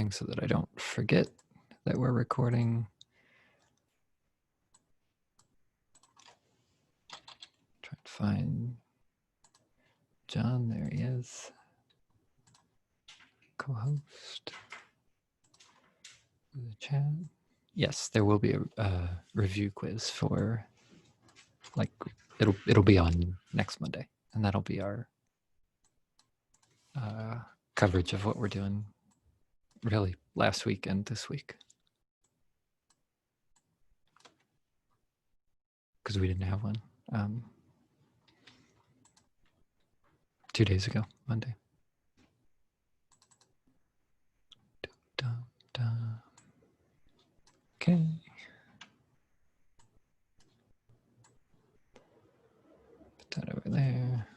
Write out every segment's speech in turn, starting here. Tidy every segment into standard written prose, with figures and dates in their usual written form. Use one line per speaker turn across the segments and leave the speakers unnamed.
so that I don't forget that we're recording. Try to find John. There he is. Co-host. The chat. Yes, there will be a review quiz for, like, it'll be on next Monday, and that'll be our coverage of what we're doing really last week and this week, because we didn't have one 2 days ago, Monday. Okay. Put that over there.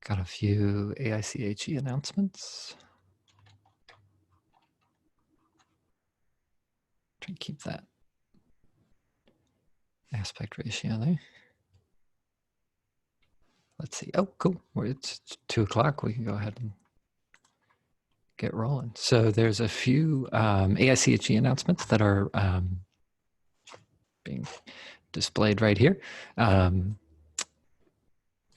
Got a few AICHE announcements. Try to keep that aspect ratio there. Let's see. Oh, cool. It's 2 o'clock. We can go ahead and get rolling. So there's a few AICHE announcements that are being displayed right here.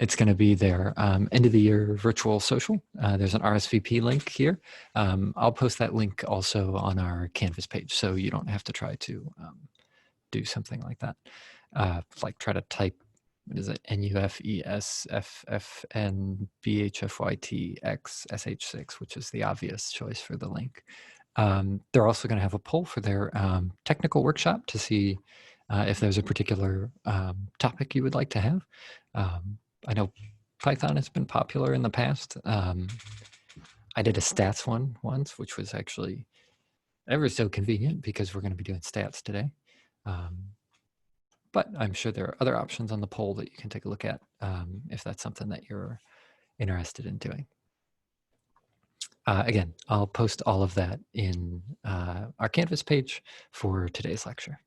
It's going to be their end of the year virtual social. There's an RSVP link here. I'll post that link also on our Canvas page, so you don't have to try to do something like that. Like try to type, what is it, NUFESFFNBHFYTXSH6, which is the obvious choice for the link. They're also going to have a poll for their technical workshop to see if there's a particular topic you would like to have. I know Python has been popular in the past. I did a stats one once, which was actually ever so convenient because we're going to be doing stats today. But I'm sure there are other options on the poll that you can take a look at if that's something that you're interested in doing. Again, I'll post all of that in our Canvas page for today's lecture.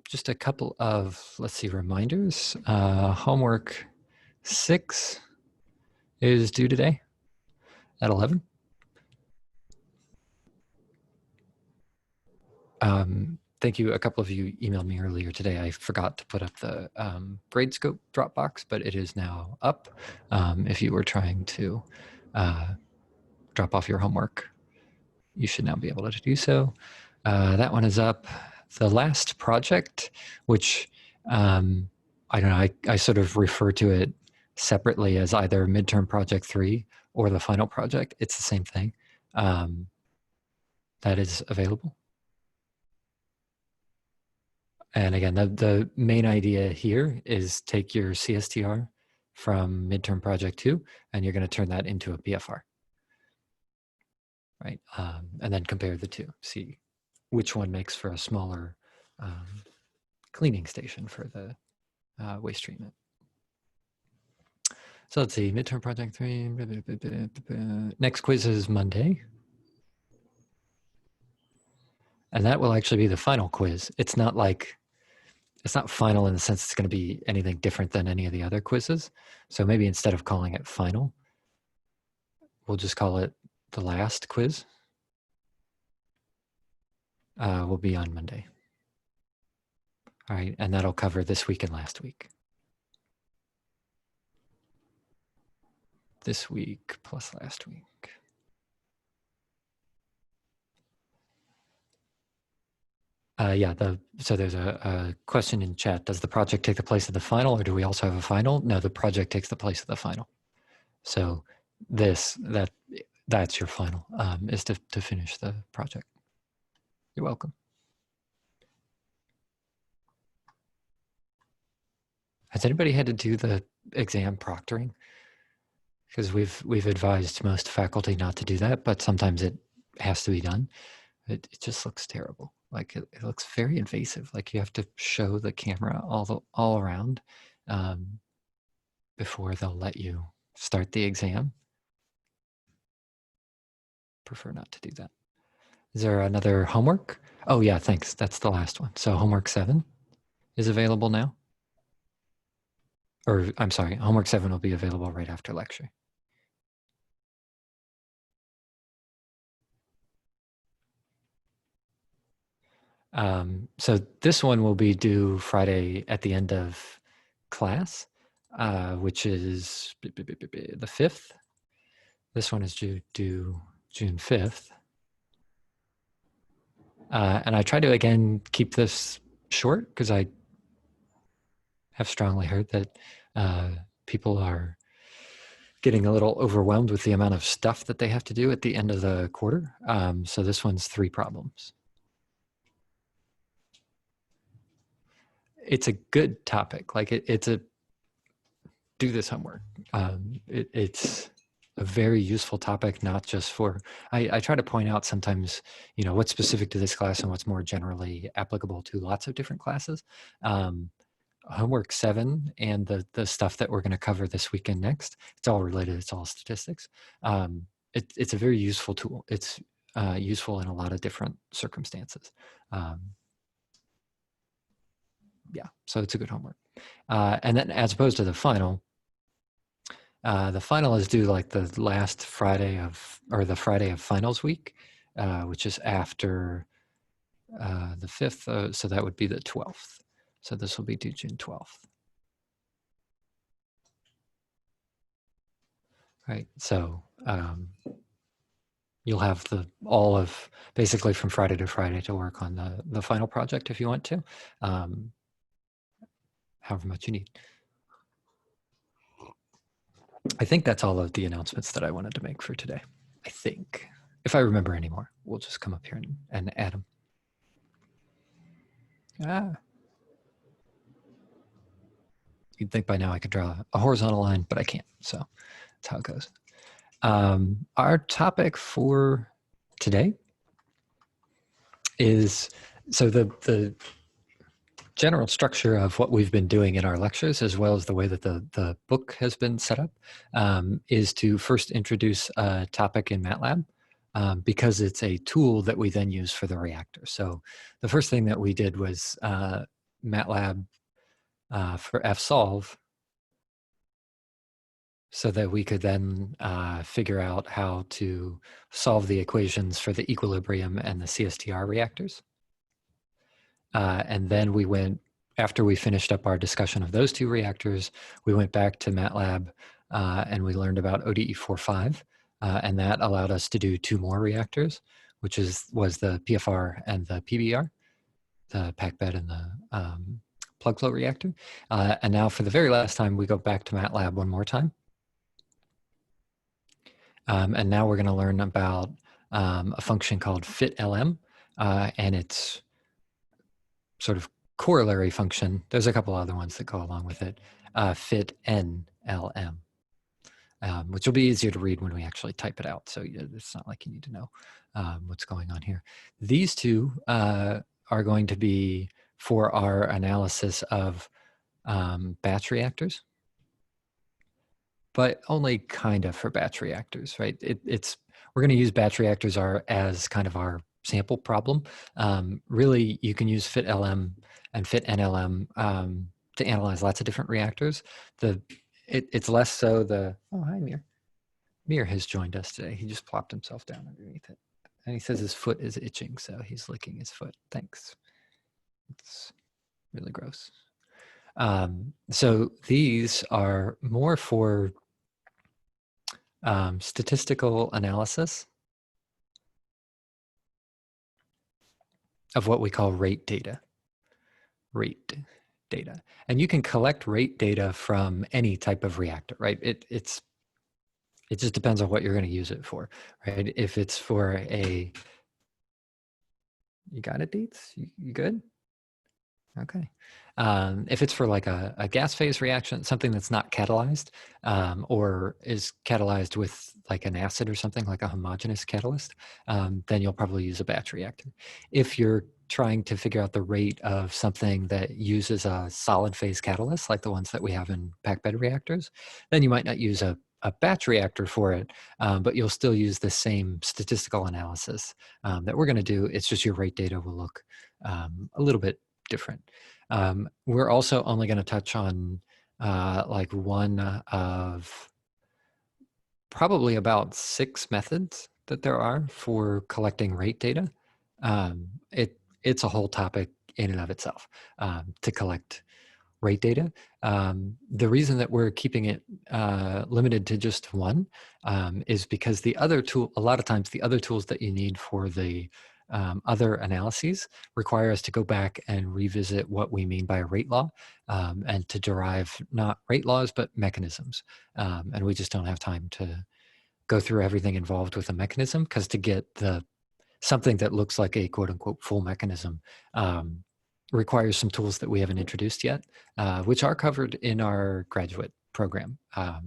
Just a couple of, let's see, reminders. Homework 6 is due today at 11. Thank you. A couple of you emailed me earlier today. I forgot to put up the Gradescope Dropbox, but it is now up. If you were trying to drop off your homework, you should now be able to do so. That one is up. The last project, which I don't know, I sort of refer to it separately as either midterm project 3 or the final project. It's the same thing. That is available. And again, the main idea here is take your CSTR from midterm project 2, and you're going to turn that into a BFR. Right? And then compare the two, see which one makes for a smaller cleaning station for the waste treatment. So let's see, midterm project 3. Next quiz is Monday. And that will actually be the final quiz. It's not like, it's not final in the sense it's going to be anything different than any of the other quizzes. So maybe instead of calling it final, we'll just call it the last quiz. Will be on Monday. All right, and that'll cover this week and last week. This week plus last week. Yeah, so there's a question in chat. Does the project take the place of the final, or do we also have a final? No, the project takes the place of the final. So that's your final, is to finish the project. You're welcome. Has anybody had to do the exam proctoring? Because we've advised most faculty not to do that, but sometimes it has to be done. It just looks terrible. Like it looks very invasive. Like you have to show the camera all around before they'll let you start the exam. Prefer not to do that. Is there another homework? Oh yeah, thanks. That's the last one. So homework 7 is available now. Or I'm sorry, homework 7 will be available right after lecture. So this one will be due Friday at the end of class, which is the 5th. This one is due June 5th. And I try to, again, keep this short because I have strongly heard that people are getting a little overwhelmed with the amount of stuff that they have to do at the end of the quarter. So this one's 3 problems. It's a good topic. Like it's a do this homework. It's a very useful topic, not just for, I try to point out sometimes, what's specific to this class and what's more generally applicable to lots of different classes. Homework 7 and the stuff that we're going to cover this weekend next, it's all related. It's all statistics. It's a very useful tool. It's useful in a lot of different circumstances. Yeah, so it's a good homework. And then as opposed to the final is due like the last Friday or the Friday of finals week, which is after the 5th. So that would be the 12th. So this will be due June 12th. Right, so you'll have all of basically from Friday to Friday to work on the final project if you want to, however much you need. I think that's all of the announcements that I wanted to make for today. I think. If I remember any more, we'll just come up here and add them. You'd think by now I could draw a horizontal line, but I can't. So that's how it goes. Our topic for today is, so the general structure of what we've been doing in our lectures, as well as the way that the book has been set up, is to first introduce a topic in MATLAB, because it's a tool that we then use for the reactor. So the first thing that we did was MATLAB for fsolve, so that we could then figure out how to solve the equations for the equilibrium and the CSTR reactors. And then we went, after we finished up our discussion of those 2 reactors, we went back to MATLAB and we learned about ODE45, and that allowed us to do 2 more reactors, which was the PFR and the PBR, the packed bed and the plug flow reactor. And now for the very last time, we go back to MATLAB one more time. And now we're going to learn about a function called fitlm, and its sort of corollary function. There's a couple other ones that go along with it, fitnlm, which will be easier to read when we actually type it out. So it's not like you need to know what's going on here. These 2 are going to be for our analysis of batch reactors, but only kind of for batch reactors, right? We're going to use batch reactors as kind of our sample problem. Really, you can use fitlm and fitnlm to analyze lots of different reactors. It's less so oh, hi, Mir. Mir has joined us today. He just plopped himself down underneath it. And he says his foot is itching, so he's licking his foot. Thanks. It's really gross. So these are more for statistical analysis of what we call rate data. And you can collect rate data from any type of reactor, right? It just depends on what you're going to use it for, right? If it's for you got it, Dietz? You good? Okay. If it's for like a gas phase reaction, something that's not catalyzed, or is catalyzed with like an acid or something like a homogeneous catalyst, then you'll probably use a batch reactor. If you're trying to figure out the rate of something that uses a solid phase catalyst, like the ones that we have in packed bed reactors, then you might not use a batch reactor for it, but you'll still use the same statistical analysis that we're going to do. It's just your rate data will look a little bit different. We're also only going to touch on like one of probably about 6 methods that there are for collecting rate data. it's a whole topic in and of itself to collect rate data. The reason that we're keeping it limited to just one is because the other tool, a lot of times the other tools that you need for the other analyses require us to go back and revisit what we mean by a rate law and to derive not rate laws, but mechanisms. And we just don't have time to go through everything involved with a mechanism, because to get something that looks like a quote unquote full mechanism requires some tools that we haven't introduced yet, which are covered in our graduate program.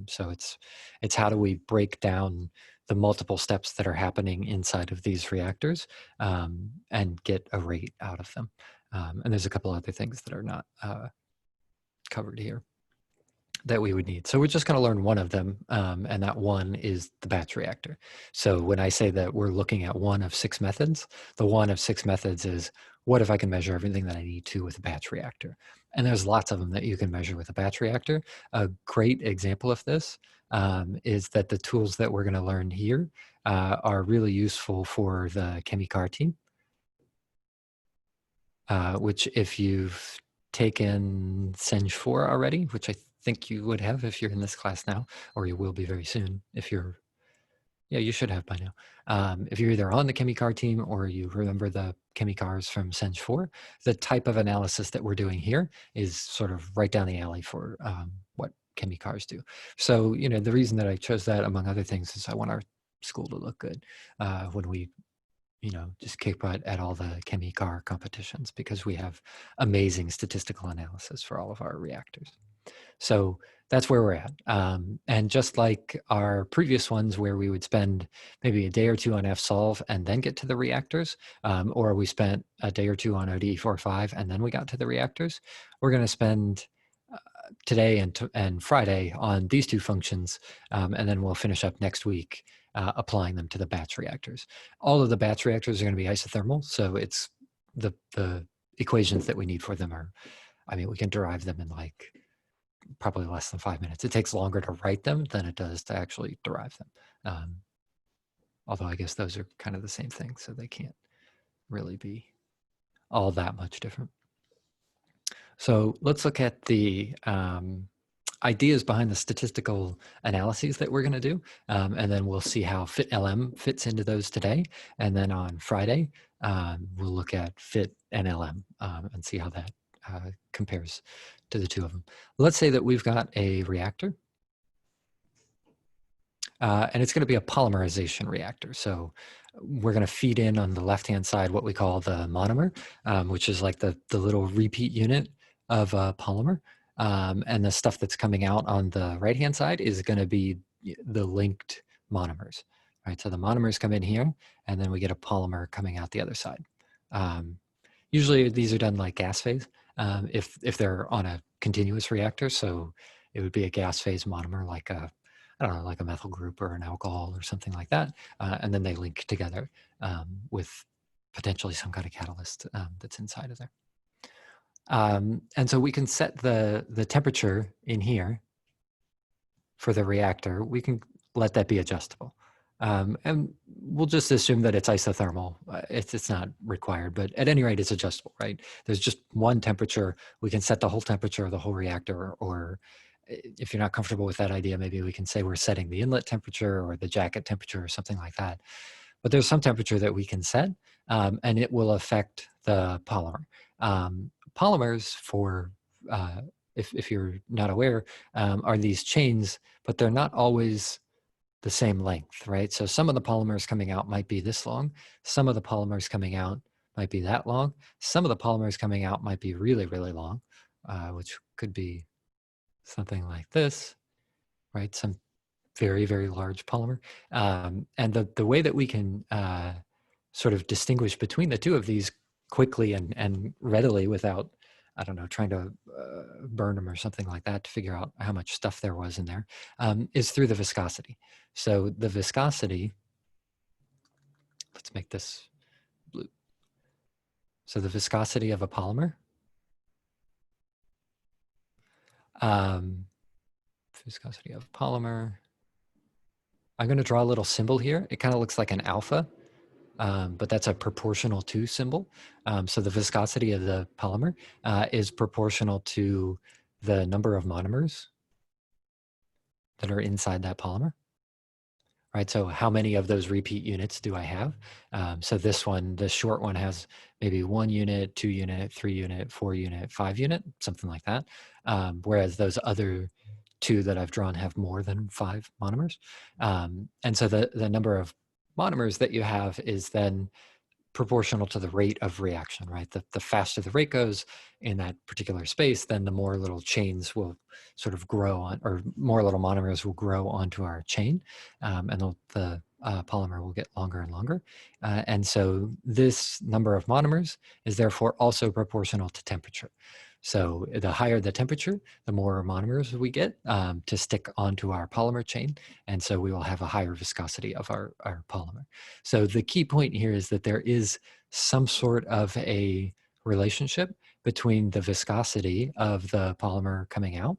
So it's how do we break down the multiple steps that are happening inside of these reactors and get a rate out of them. And there's a couple other things that are not covered here that we would need. So we're just going to learn one of them, and that one is the batch reactor. So when I say that we're looking at one of 6 methods, the one of 6 methods is what if I can measure everything that I need to with a batch reactor? And there's lots of them that you can measure with a batch reactor. A great example of this is that the tools that we're going to learn here are really useful for the ChemiCar team, which if you've taken CENG 4 already, which I think you would have if you're in this class now, or you will be very soon if you're, yeah, you should have by now. If you're either on the ChemiCar team or you remember the ChemiCars from CENG 4, the type of analysis that we're doing here is sort of right down the alley for what ChemiCars do. So, you know, the reason that I chose that, among other things, is I want our school to look good when we, you know, just kick butt at all the ChemiCar competitions, because we have amazing statistical analysis for all of our reactors. So that's where we're at. And just like our previous ones where we would spend maybe a day or two on FSolve and then get to the reactors, or we spent a day or two on ODE 4.5 and then we got to the reactors, we're going to spend today and Friday on these 2 functions, and then we'll finish up next week applying them to the batch reactors. All of the batch reactors are going to be isothermal, so it's the equations that we need for them are, I mean, we can derive them in like probably less than 5 minutes. It takes longer to write them than it does to actually derive them. Although I guess those are kind of the same thing, so they can't really be all that much different. So let's look at the ideas behind the statistical analyses that we're going to do, and then we'll see how FIT-LM fits into those today. And then on Friday, we'll look at FIT and LM and see how that compares to the 2 of them. Let's say that we've got a reactor, and it's going to be a polymerization reactor. So we're going to feed in on the left-hand side what we call the monomer, which is like the little repeat unit of a polymer. And the stuff that's coming out on the right-hand side is going to be the linked monomers, right? So the monomers come in here, and then we get a polymer coming out the other side. Usually these are done like gas phase if they're on a continuous reactor. So it would be a gas phase monomer like a, I don't know, like a methyl group or an alcohol or something like that. And then they link together with potentially some kind of catalyst that's inside of there. And so we can set the temperature in here for the reactor. We can let that be adjustable. And we'll just assume that it's isothermal. It's not required, but at any rate, it's adjustable, right? There's just one temperature. We can set the whole temperature of the whole reactor, or if you're not comfortable with that idea, maybe we can say we're setting the inlet temperature or the jacket temperature or something like that. But there's some temperature that we can set, and it will affect the polymer. Polymers, for if you're not aware, are these chains, but they're not always the same length, right? So some of the polymers coming out might be this long. Some of the polymers coming out might be that long. Some of the polymers coming out might be really, really long, which could be something like this, right? Some very, very large polymer. And the way that we can sort of distinguish between the 2 of these quickly and readily without, I don't know, trying to burn them or something like that to figure out how much stuff there was in there, is through the viscosity. So the viscosity, let's make this blue. So the viscosity of a polymer, viscosity of a polymer, I'm going to draw a little symbol here. It kind of looks like an alpha. but that's a proportional to symbol. So the viscosity of the polymer is proportional to the number of monomers that are inside that polymer, right? So how many of those repeat units do I have? So this one, the short one, has maybe 1 unit, 2 unit, 3 unit, 4 unit, 5 unit, something like that. Whereas those other 2 that I've drawn have more than 5 monomers. And so the number of monomers that you have is then proportional to the rate of reaction, right? The faster the rate goes in that particular space, then the more little chains will sort of grow on, or more little monomers will grow onto our chain, and the polymer will get longer and longer. And so this number of monomers is therefore also proportional to temperature. So the higher the temperature, the more monomers we get to stick onto our polymer chain. And so we will have a higher viscosity of our polymer. So the key point here is that there is some sort of a relationship between the viscosity of the polymer coming out.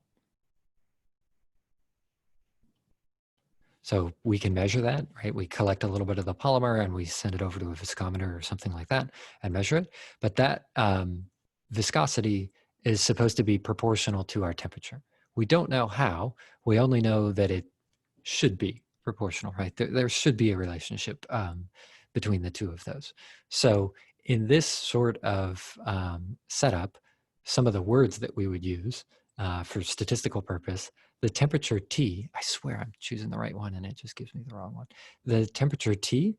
So we can measure that, right? We collect a little bit of the polymer and we send it over to a viscometer or something like that and measure it. But that viscosity is supposed to be proportional to our temperature. We don't know how. We only know that it should be proportional, right? There should be a relationship between the two of those. So in this sort of setup, some of the words that we would use for statistical purpose, the temperature T, I swear I'm choosing the right one and it just gives me the wrong one. The temperature T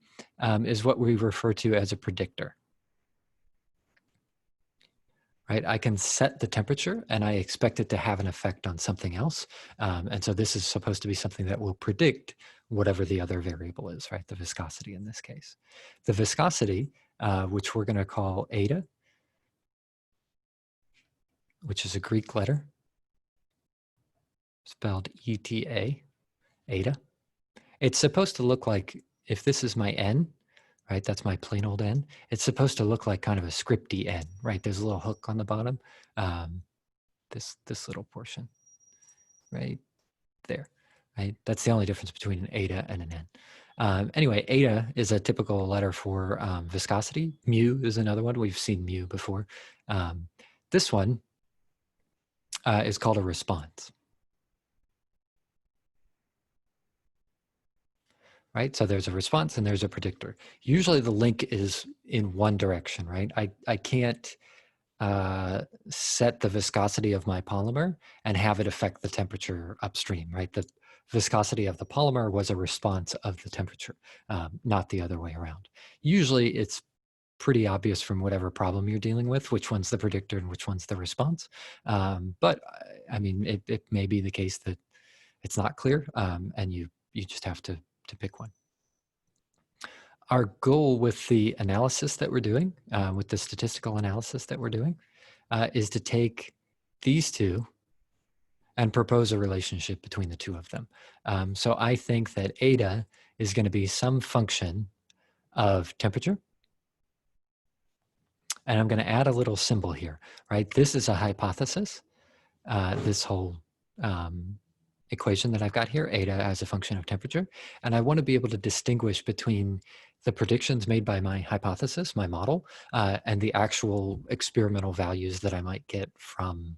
is what we refer to as a predictor. Right? I can set the temperature and I expect it to have an effect on something else. And so this is supposed to be something that will predict whatever the other variable is, right? The viscosity in this case. The viscosity, which we're going to call eta, which is a Greek letter, spelled ETA, eta. It's supposed to look like, if this is my N, right? That's my plain old N. It's supposed to look like kind of a scripty N, right? There's a little hook on the bottom, this little portion, right there, right? That's the only difference between an eta and an N. Anyway, eta is a typical letter for viscosity. Mu is another one. We've seen mu before. This one is called a response. Right? So there's a response and there's a predictor. Usually the link is in one direction, right? I can't set the viscosity of my polymer and have it affect the temperature upstream, right? The viscosity of the polymer was a response of the temperature, not the other way around. Usually it's pretty obvious from whatever problem you're dealing with, which one's the predictor and which one's the response. But I mean, it may be the case that it's not clear and you just have to pick one. Our goal with the analysis that we're doing, with the statistical analysis that we're doing, is to take these two and propose a relationship between the two of them. So I think that eta is going to be some function of temperature. And I'm going to add a little symbol here, right? This is a hypothesis, this whole equation that I've got here, eta as a function of temperature. And I want to be able to distinguish between the predictions made by my hypothesis, my model, and the actual experimental values that I might get from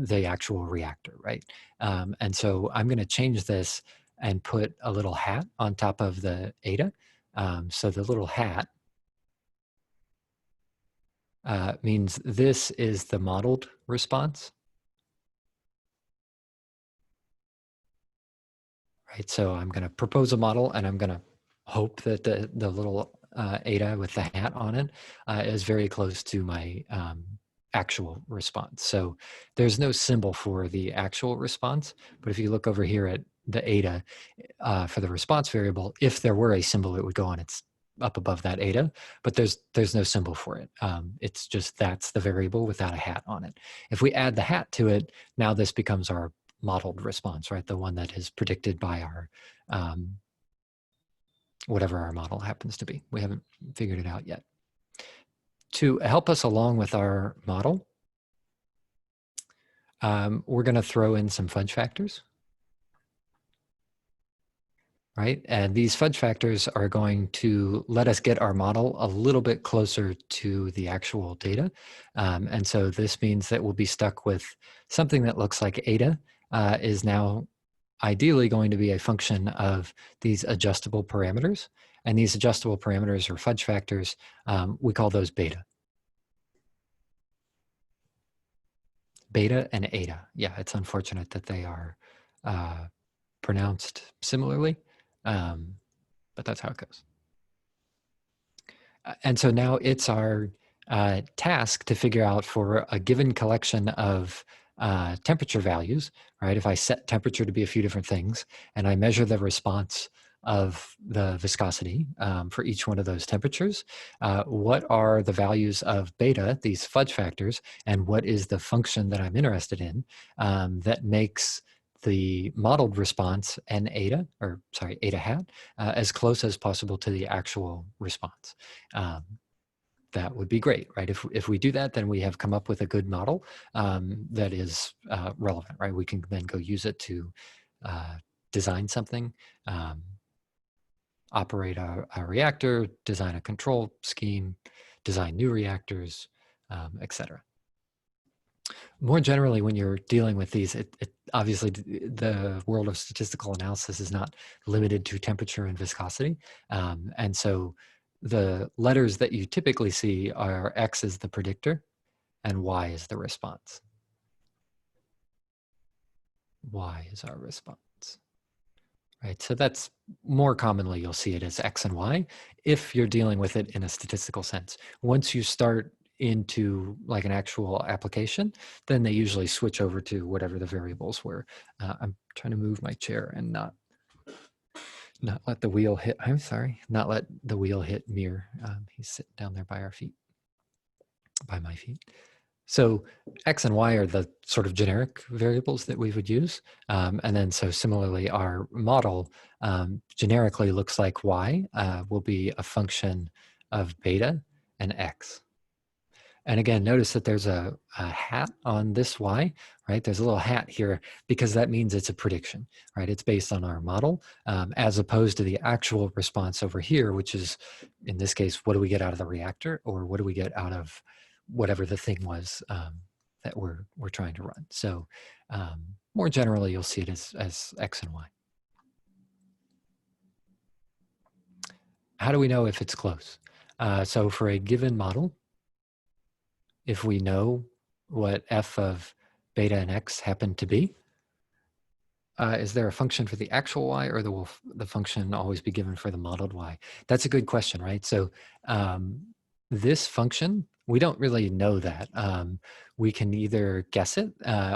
the actual reactor, right? And so I'm going to change this and put a little hat on top of the eta. So the little hat means this is the modeled response. Right, so I'm going to propose a model and I'm going to hope that the little eta with the hat on it is very close to my actual response. So there's no symbol for the actual response, but if you look over here at the eta for the response variable, if there were a symbol, it would go on its up above that eta, but there's no symbol for it. It's just that's the variable without a hat on it. If we add the hat to it, now this becomes our modeled response, right? The one that is predicted by our, whatever our model happens to be. We haven't figured it out yet. To help us along with our model, we're going to throw in some fudge factors. right? And these fudge factors are going to let us get our model a little bit closer to the actual data. And so this means that we'll be stuck with something that looks like eta is now ideally going to be a function of these adjustable parameters. And these adjustable parameters or fudge factors, we call those beta. Beta and eta. Yeah, it's unfortunate that they are pronounced similarly, but that's how it goes. And so now it's our task to figure out for a given collection of temperature values, right? If I set temperature to be a few different things and I measure the response of the viscosity for each one of those temperatures, what are the values of beta, these fudge factors, and what is the function that I'm interested in that makes the modeled response n eta, or sorry, eta hat, as close as possible to the actual response. That would be great, right? If we do that, then we have come up with a good model that is relevant, right? We can then go use it to design something, operate a reactor, design a control scheme, design new reactors, etc. More generally, when you're dealing with these, obviously the world of statistical analysis is not limited to temperature and viscosity. And so the letters that you typically see are X is the predictor and Y is the response. Y is our response. Right, so that's more commonly you'll see it as X and Y if you're dealing with it in a statistical sense. Once you start into like an actual application, then they usually switch over to whatever the variables were. I'm trying to move my chair and not let the wheel hit. I'm sorry, not let the wheel hit Mir. He's sitting down there by our feet, by my feet. So X and Y are the sort of generic variables that we would use. And then so similarly, our model generically looks like Y will be a function of beta and X. And again, notice that there's a hat on this Y, right? There's a little hat here because that means it's a prediction, right? It's based on our model as opposed to the actual response over here, which is, in this case, what do we get out of the reactor or what do we get out of whatever the thing was that we're trying to run. So more generally, you'll see it as X and Y. How do we know if it's close? So for a given model, if we know what f of beta and x happen to be, is there a function for the actual y, or will the function always be given for the modeled y? That's a good question, right? So this function, we don't really know that. We can either guess it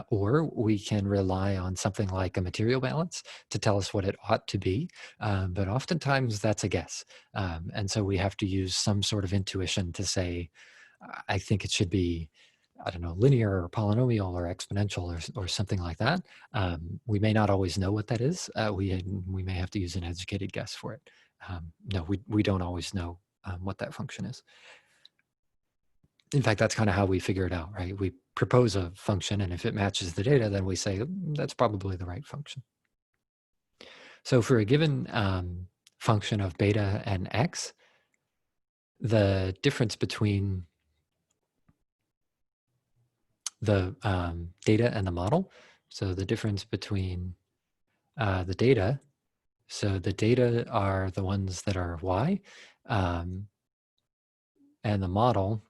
or we can rely on something like a material balance to tell us what it ought to be. But oftentimes that's a guess. And so we have to use some sort of intuition to say, I think it should be, I don't know, linear or polynomial or exponential or something like that. We may not always know what that is. We may have to use an educated guess for it. No, we don't always know what that function is. In fact, that's kind of how we figure it out, right? We propose a function, and if it matches the data, then we say that's probably the right function. So for a given function of beta and x, the difference between the data and the model. So the difference between the data, so the data are the ones that are y, and the model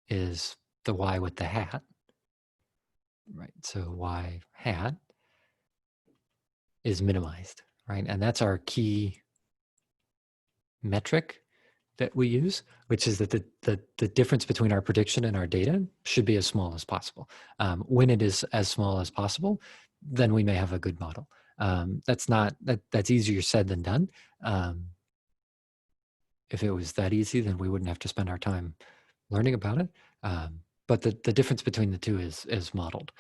is the y with the hat, right? So y hat is minimized, right? And that's our key metric that we use, which is that the difference between our prediction and our data should be as small as possible. When it is as small as possible, then we may have a good model. That's easier said than done. If it was that easy, then we wouldn't have to spend our time learning about it. But the difference between the two is modeled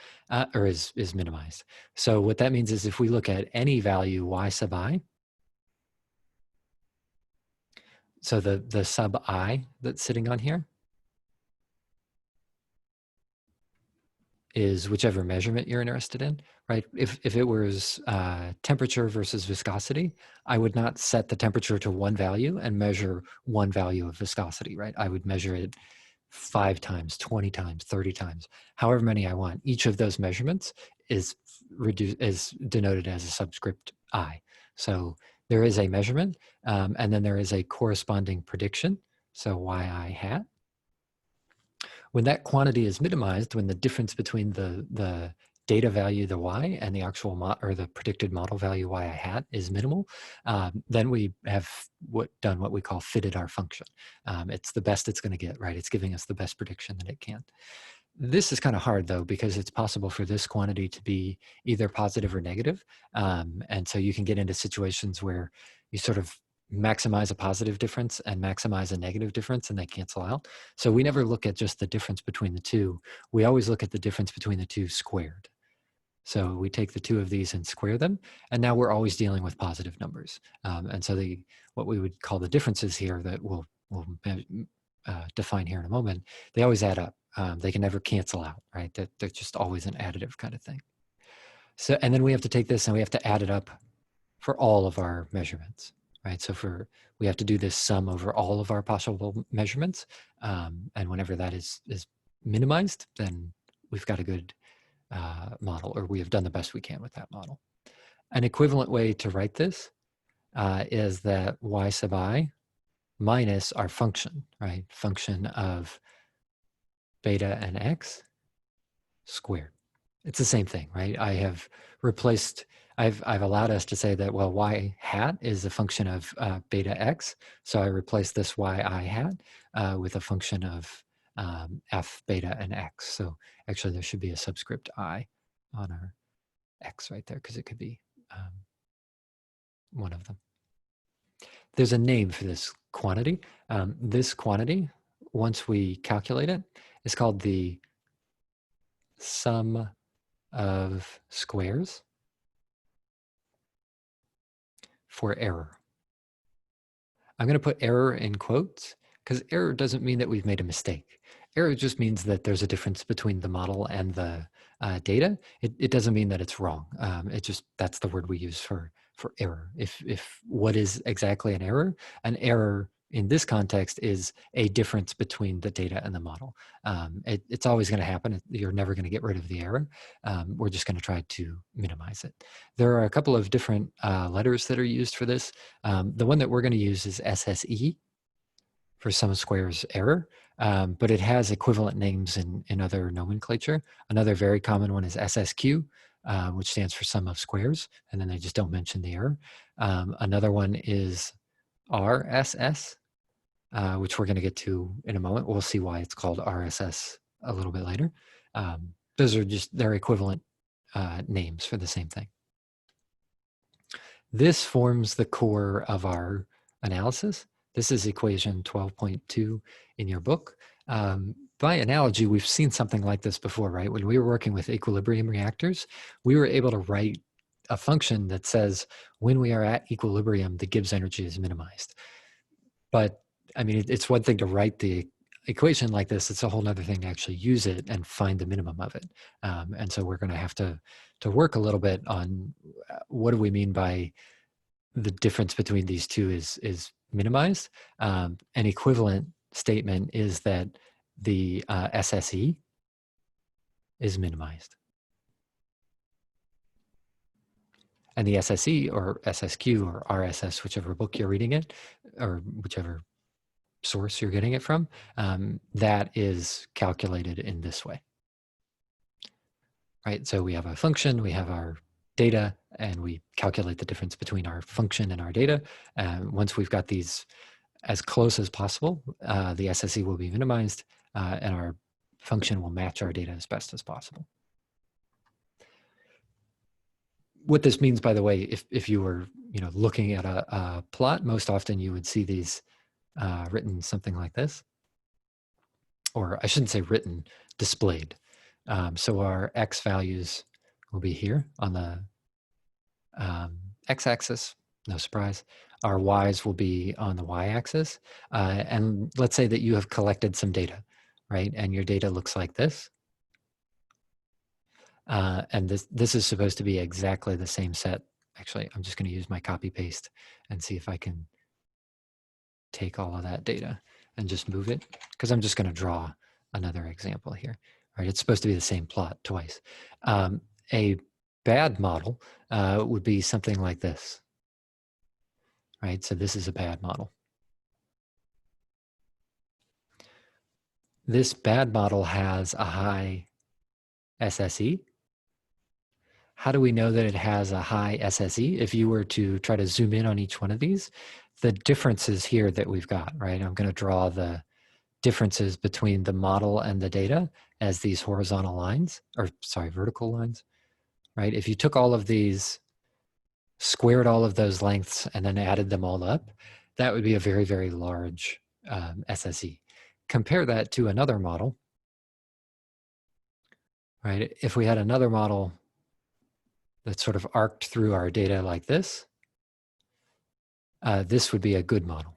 or is minimized. So what that means is if we look at any value y sub I, so the sub I that's sitting on here, is whichever measurement you're interested in, right? If it was temperature versus viscosity, I would not set the temperature to one value and measure one value of viscosity, right? I would measure it 5 times, 20 times, 30 times, however many I want. Each of those measurements is denoted as a subscript I. So there is a measurement, and then there is a corresponding prediction, so yi hat. When that quantity is minimized, when the difference between the data value, the y, and the actual or the predicted model value yi hat is minimal, then we have done what we call fitted our function. It's the best it's going to get, right? It's giving us the best prediction that it can. This is kind of hard though, because it's possible for this quantity to be either positive or negative. And so you can get into situations where you sort of maximize a positive difference and maximize a negative difference and they cancel out. So we never look at just the difference between the two. We always look at the difference between the two squared. So we take the two of these and square them, and now we're always dealing with positive numbers. And so what we would call the differences here that we'll define here in a moment, they always add up. They can never cancel out, right? They're just always an additive kind of thing. So, and then we have to take this and we have to add it up for all of our measurements, right? So we have to do this sum over all of our possible measurements. And whenever that is minimized, then we've got a good model, or we have done the best we can with that model. An equivalent way to write this is that y sub I minus our function, right? Function of beta and x squared. It's the same thing, right? I have replaced, I've allowed us to say that, well, y hat is a function of beta x. So I replace this yi hat with a function of f, beta, and x. So actually there should be a subscript I on our x right there, because it could be one of them. There's a name for this quantity. This quantity, once we calculate it, is called the sum of squares for error. I'm going to put error in quotes because error doesn't mean that we've made a mistake. Error just means that there's a difference between the model and the data. It doesn't mean that it's wrong. That's the word we use for error. If what is exactly an error in this context is a difference between the data and the model. It's always going to happen. You're never going to get rid of the error. We're just going to try to minimize it. There are a couple of different letters that are used for this. The one that we're going to use is SSE for sum of squares error, but it has equivalent names in other nomenclature. Another very common one is SSQ, which stands for sum of squares, and then they just don't mention the error. Another one is RSS, which we're going to get to in a moment. We'll see why it's called RSS a little bit later. Those are just their equivalent names for the same thing. This forms the core of our analysis. This is equation 12.2 in your book. By analogy, we've seen something like this before, right? When we were working with equilibrium reactors, we were able to write a function that says when we are at equilibrium, the Gibbs energy is minimized. But I mean, it's one thing to write the equation like this. It's a whole other thing to actually use it and find the minimum of it. And so we're going to have to work a little bit on what do we mean by the difference between these two is minimized. An equivalent statement is that the SSE is minimized. And the SSE or SSQ or RSS, whichever book you're reading it, or whichever source you're getting it from, that is calculated in this way. Right, so we have a function, we have our data, and we calculate the difference between our function and our data. Once we've got these as close as possible, the SSE will be minimized, and our function will match our data as best as possible. What this means, by the way, if you were looking at a plot, most often you would see these written something like this, or I shouldn't say written, displayed. So our x values will be here on the x-axis, no surprise. Our y's will be on the y-axis. And let's say that you have collected some data, right? And your data looks like this. And this is supposed to be exactly the same set. Actually, I'm just going to use my copy paste and see if I can take all of that data and just move it, because I'm just going to draw another example here. Right? It's supposed to be the same plot twice. A bad model would be something like this. Right? So this is a bad model. This bad model has a high SSE. How do we know that it has a high SSE? If you were to try to zoom in on each one of these, the differences here that we've got, right? I'm going to draw the differences between the model and the data as these horizontal lines, or sorry, vertical lines, right? If you took all of these, squared all of those lengths, and then added them all up, that would be a very, very large SSE. Compare that to another model, right? If we had another model that sort of arced through our data like this would be a good model,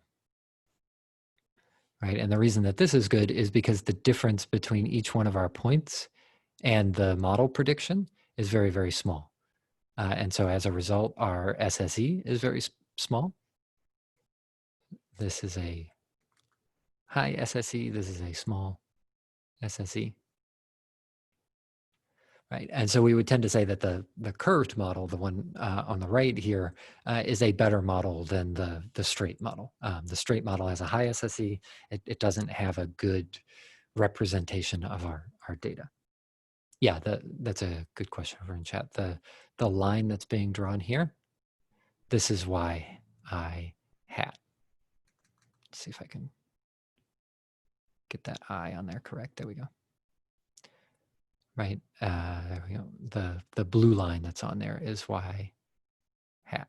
right? And the reason that this is good is because the difference between each one of our points and the model prediction is very, very small. And so as a result, our SSE is very small. This is a high SSE. This is a small SSE. Right. And so we would tend to say that the curved model, the one on the right here, is a better model than the straight model. The straight model has a high SSE. It doesn't have a good representation of our data. Yeah, that's a good question over in chat. The line that's being drawn here, this is why I hat. Let's see if I can get that I on there correct. There we go. Right, there we go. The blue line that's on there is y hat.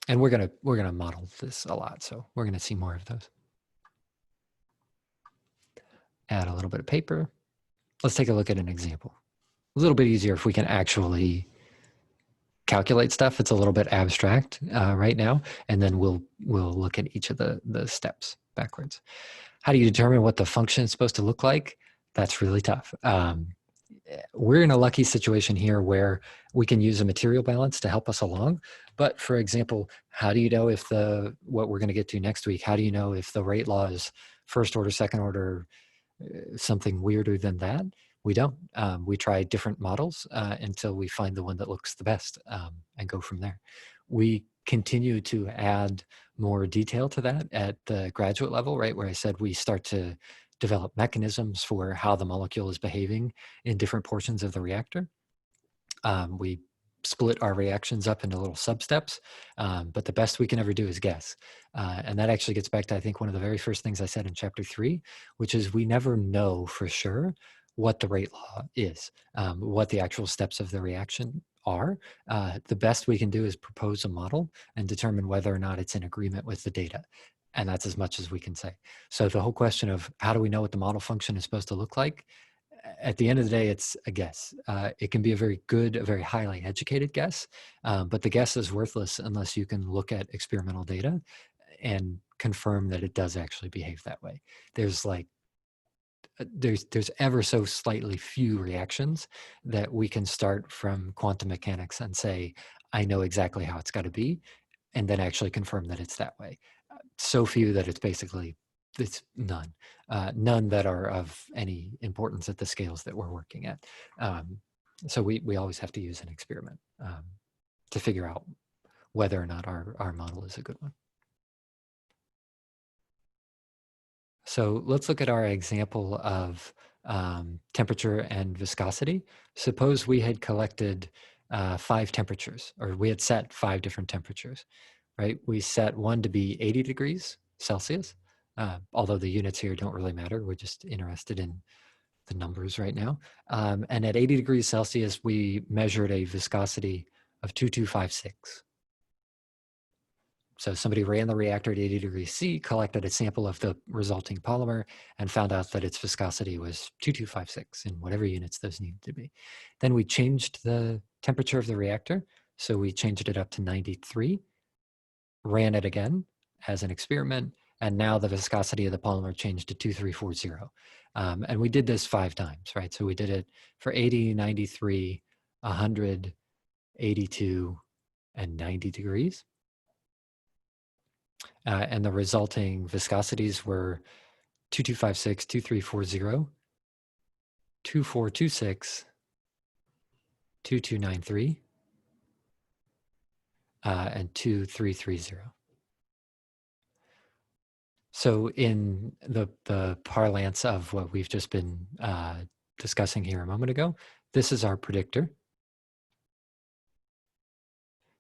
And we're gonna model this a lot, so we're gonna see more of those. Add a little bit of paper. Let's take a look at an example. A little bit easier if we can actually calculate stuff. It's a little bit abstract right now, and then we'll look at each of the steps backwards. How do you determine what the function is supposed to look like? That's really tough. We're in a lucky situation here where we can use a material balance to help us along. But for example, how do you know if what we're going to get to next week, how do you know if the rate law is first order, second order, something weirder than that? We don't. We try different models until we find the one that looks the best and go from there. We continue to add more detail to that at the graduate level, right, where I said we start to develop mechanisms for how the molecule is behaving in different portions of the reactor. We split our reactions up into little sub-steps, but the best we can ever do is guess. And that actually gets back to, I think, one of the very first things I said in chapter 3, which is we never know for sure what the rate law is, what the actual steps of the reaction are. The best we can do is propose a model and determine whether or not it's in agreement with the data. And that's as much as we can say. So the whole question of how do we know what the model function is supposed to look like? At the end of the day, it's a guess. It can be a very good, a very highly educated guess, but the guess is worthless unless you can look at experimental data and confirm that it does actually behave that way. There's like, there's ever so slightly few reactions that we can start from quantum mechanics and say, I know exactly how it's got to be, and then actually confirm that it's that way. So few that it's none. None that are of any importance at the scales that we're working at. So we always have to use an experiment to figure out whether or not our model is a good one. So let's look at our example of temperature and viscosity. Suppose we had collected 5 temperatures, or we had set 5 different temperatures, right? We set one to be 80 degrees Celsius, although the units here don't really matter. We're just interested in the numbers right now. And at 80 degrees Celsius, we measured a viscosity of 2256. So somebody ran the reactor at 80 degrees C, collected a sample of the resulting polymer, and found out that its viscosity was 2256 in whatever units those needed to be. Then we changed the temperature of the reactor. So we changed it up to 93, ran it again as an experiment, and now the viscosity of the polymer changed to 2340. And we did this 5 times, right? So we did it for 80, 93, 100, 82, and 90 degrees. And the resulting viscosities were 2256, 2340, 2426, 2293, and 2330. So in the parlance of what we've just been discussing here a moment ago, this is our predictor.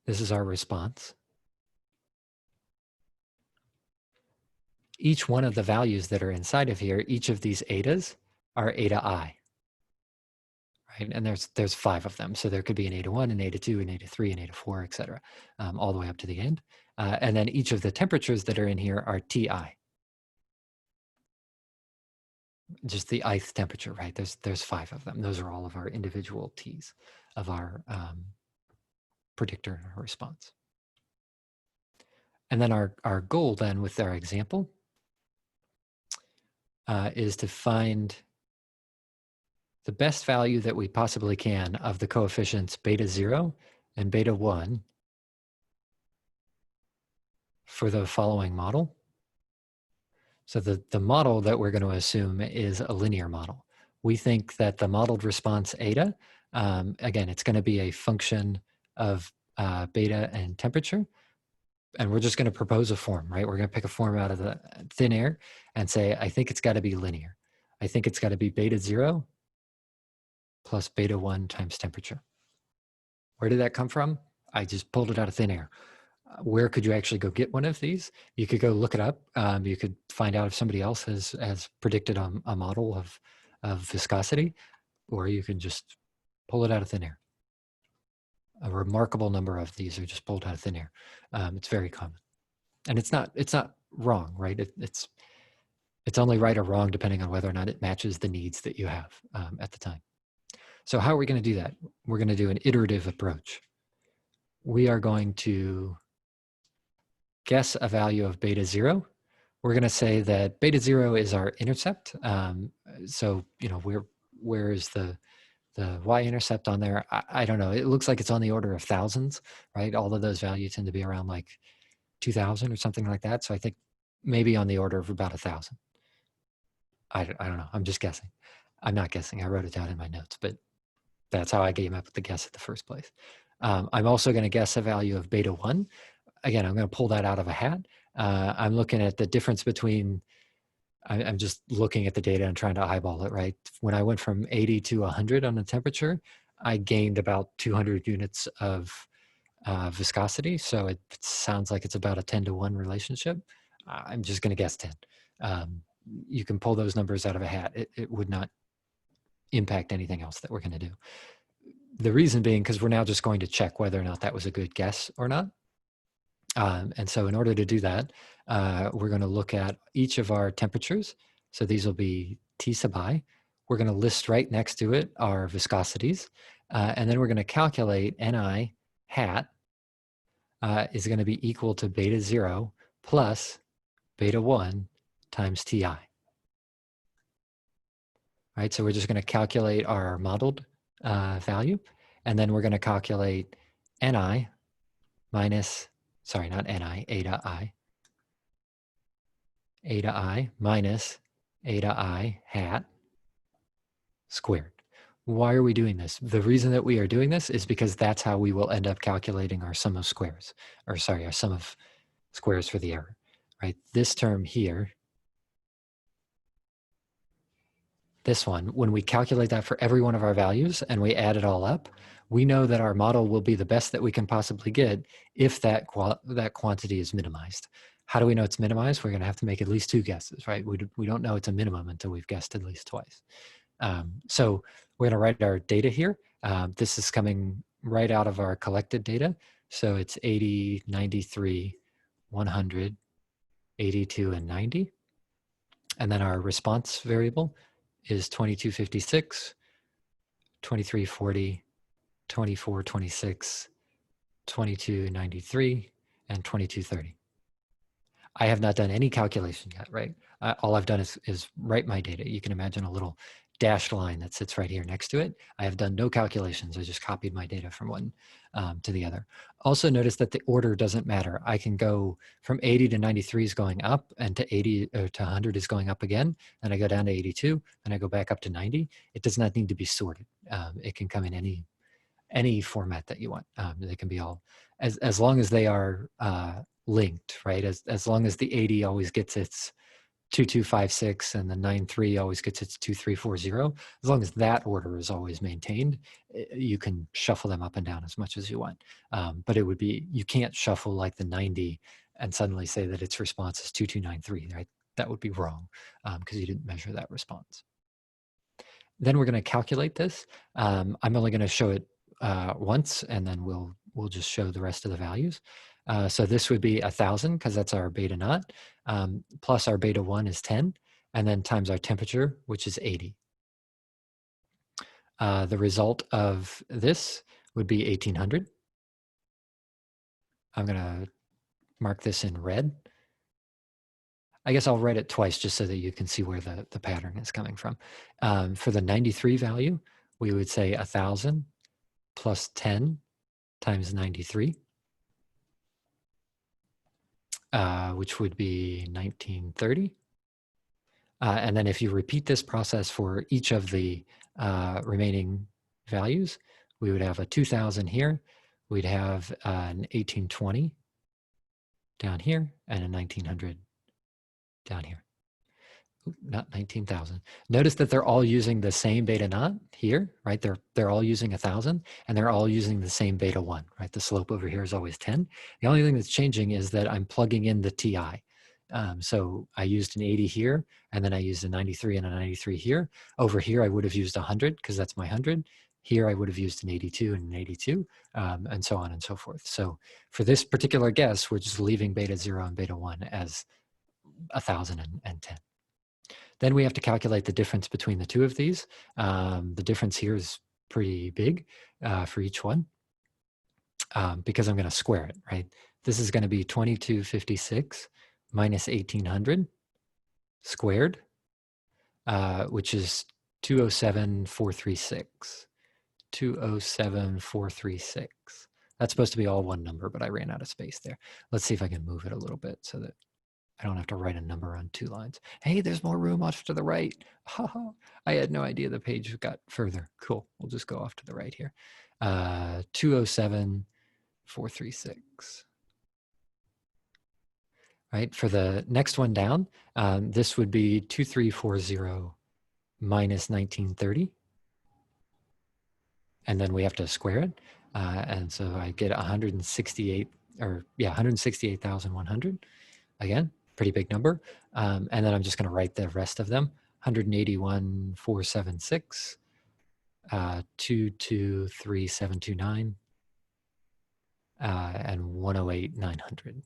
This is our response. Each one of the values that are inside of here, each of these etas are eta I. Right? And there's 5 of them. So there could be an eta 1, an eta 2, an eta 3, an eta 4, et cetera, all the way up to the end. And then each of the temperatures that are in here are Ti. Just the ith temperature, right? There's 5 of them. Those are all of our individual T's of our predictor and our response. And then our goal then with our example is to find the best value that we possibly can of the coefficients beta 0 and beta 1 for the following model. So the model that we're going to assume is a linear model. We think that the modeled response eta, again, it's going to be a function of beta and temperature. And we're just going to propose a form, right? We're going to pick a form out of the thin air and say, I think it's got to be linear. I think it's got to be beta 0 plus beta 1 times temperature. Where did that come from? I just pulled it out of thin air. Where could you actually go get one of these? You could go look it up. You could find out if somebody else has predicted a model of viscosity, or you can just pull it out of thin air. A remarkable number of these are just pulled out of thin air. It's very common, and it's not wrong, right? It's only right or wrong depending on whether or not it matches the needs that you have at the time. So how are we going to do that? We're going to do an iterative approach. We are going to guess a value of beta 0. We're going to say that beta 0 is our intercept. So where is the y-intercept on there? I don't know. It looks like it's on the order of thousands, right? All of those values tend to be around like 2,000 or something like that. So I think maybe on the order of about 1,000. I don't know. I'm just guessing. I'm not guessing. I wrote it down in my notes, but that's how I came up with the guess at the first place. I'm also going to guess a value of beta 1. Again, I'm going to pull that out of a hat. I'm looking at the difference between, I'm just looking at the data and trying to eyeball it, right? When I went from 80 to 100 on the temperature, I gained about 200 units of viscosity. So it sounds like it's about a 10 to 1 relationship. I'm just going to guess 10. You can pull those numbers out of a hat. It would not impact anything else that we're going to do. The reason being because we're now just going to check whether or not that was a good guess or not. And so in order to do that, we're going to look at each of our temperatures. So these will be T sub I. We're going to list right next to it our viscosities. And then we're going to calculate Ni hat is going to be equal to beta 0 plus beta 1 times Ti. Right, so we're just going to calculate our modeled value, and then we're going to calculate Ni minus, sorry, not Ni, eta I minus eta I hat squared. Why are we doing this? The reason that we are doing this is because that's how we will end up calculating our sum of squares, or sorry, our sum of squares for the error, right? This term here, this one, when we calculate that for every one of our values and we add it all up, we know that our model will be the best that we can possibly get if that quantity is minimized. How do we know it's minimized? We're going to have to make at least 2 guesses, right? We don't know it's a minimum until we've guessed at least twice. So we're going to write our data here. This is coming right out of our collected data. So it's 80, 93, 100, 82, and 90. And then our response variable is 2256, 2340, 2426, 2293, and 2230. I have not done any calculation yet, right? All I've done is write my data. You can imagine a little dashed line that sits right here next to it. I have done no calculations. I just copied my data from one to the other. Also notice that the order doesn't matter. I can go from 80 to 93 is going up, and to 80 or to 100 is going up again. Then I go down to 82, and I go back up to 90. It does not need to be sorted. It can come in any format that you want. They can be all, as long as they are linked, right? As long as the 80 always gets its 2256 and the 93 always gets its 2340, as long as that order is always maintained, you can shuffle them up and down as much as you want. But it would be, you can't shuffle like the 90 and suddenly say that its response is 2293, right? That would be wrong because you didn't measure that response. Then we're going to calculate this. I'm only going to show it once, and then we'll just show the rest of the values. So this would be 1,000 because that's our beta naught, plus our beta 1 is 10, and then times our temperature, which is 80. The result of this would be 1,800. I'm going to mark this in red. I guess I'll write it twice just so that you can see where the pattern is coming from. For the 93 value, we would say 1,000 plus 10 times 93, which would be 1930. And then if you repeat this process for each of the remaining values, we would have a 2,000 here, we'd have an 1820 down here, and a 1900 down here. Oop, not 19,000. Notice that they're all using the same beta naught here, right? They're all using 1,000, and they're all using the same beta 1, right? The slope over here is always 10. The only thing that's changing is that I'm plugging in the TI. So I used an 80 here, and then I used a 93 and a 93 here. Over here, I would have used 100 because that's my 100. Here, I would have used an 82 and an 82, and so on and so forth. So for this particular guess, we're just leaving beta 0 and beta 1 as 1,000 and 10. Then we have to calculate the difference between the two of these. The difference here is pretty big for each one because I'm going to square it, right? This is going to be 2256 minus 1800 squared, which is 207,436. 207,436. That's supposed to be all one number, but I ran out of space there. Let's see if I can move it a little bit so that I don't have to write a number on 2 lines. Hey, there's more room off to the right. I had no idea the page got further. Cool. We'll just go off to the right here. 207,436. Right, for the next one down, this would be 2340 minus 1930. And then we have to square it. And so I get 168,100. Again, pretty big number. And then I'm just going to write the rest of them. 181,476, 223,729, and 108,900.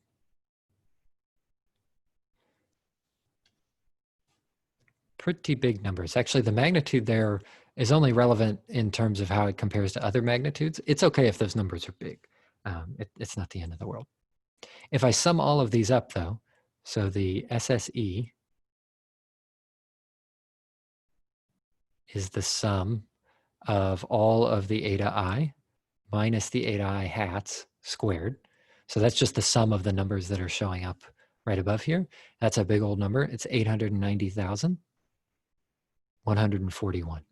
Pretty big numbers. Actually, the magnitude there is only relevant in terms of how it compares to other magnitudes. It's okay if those numbers are big. It's not the end of the world. If I sum all of these up, though, so the SSE is the sum of all of the eta I minus the eta I hats squared. So that's just the sum of the numbers that are showing up right above here. That's a big old number. It's 890,141.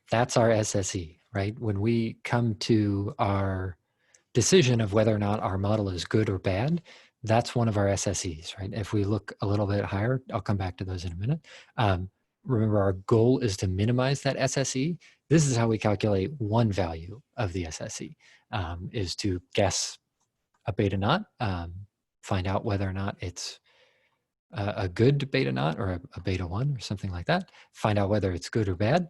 That's our SSE, right? When we come to our decision of whether or not our model is good or bad, that's one of our SSEs, right? If we look a little bit higher, I'll come back to those in a minute. Remember, our goal is to minimize that SSE. This is how we calculate one value of the SSE, is to guess a beta naught, find out whether or not it's a good beta naught or a beta 1 or something like that, find out whether it's good or bad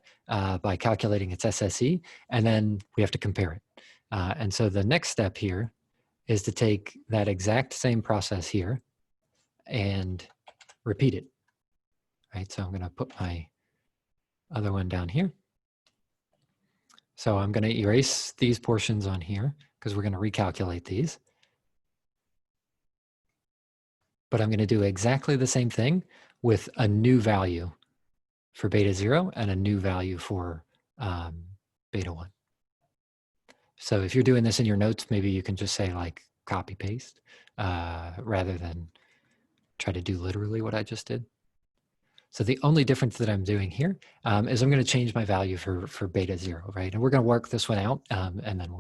by calculating its SSE, and then we have to compare it. And so the next step here is to take that exact same process here and repeat it, right? So I'm going to put my other one down here. So I'm going to erase these portions on here because we're going to recalculate these. but I'm going to do exactly the same thing with a new value for beta 0 and a new value for beta 1. So if you're doing this in your notes, maybe you can just say like copy paste rather than try to do literally what I just did. So the only difference that I'm doing here is I'm going to change my value for beta 0, right? And we're going to work this one out, and then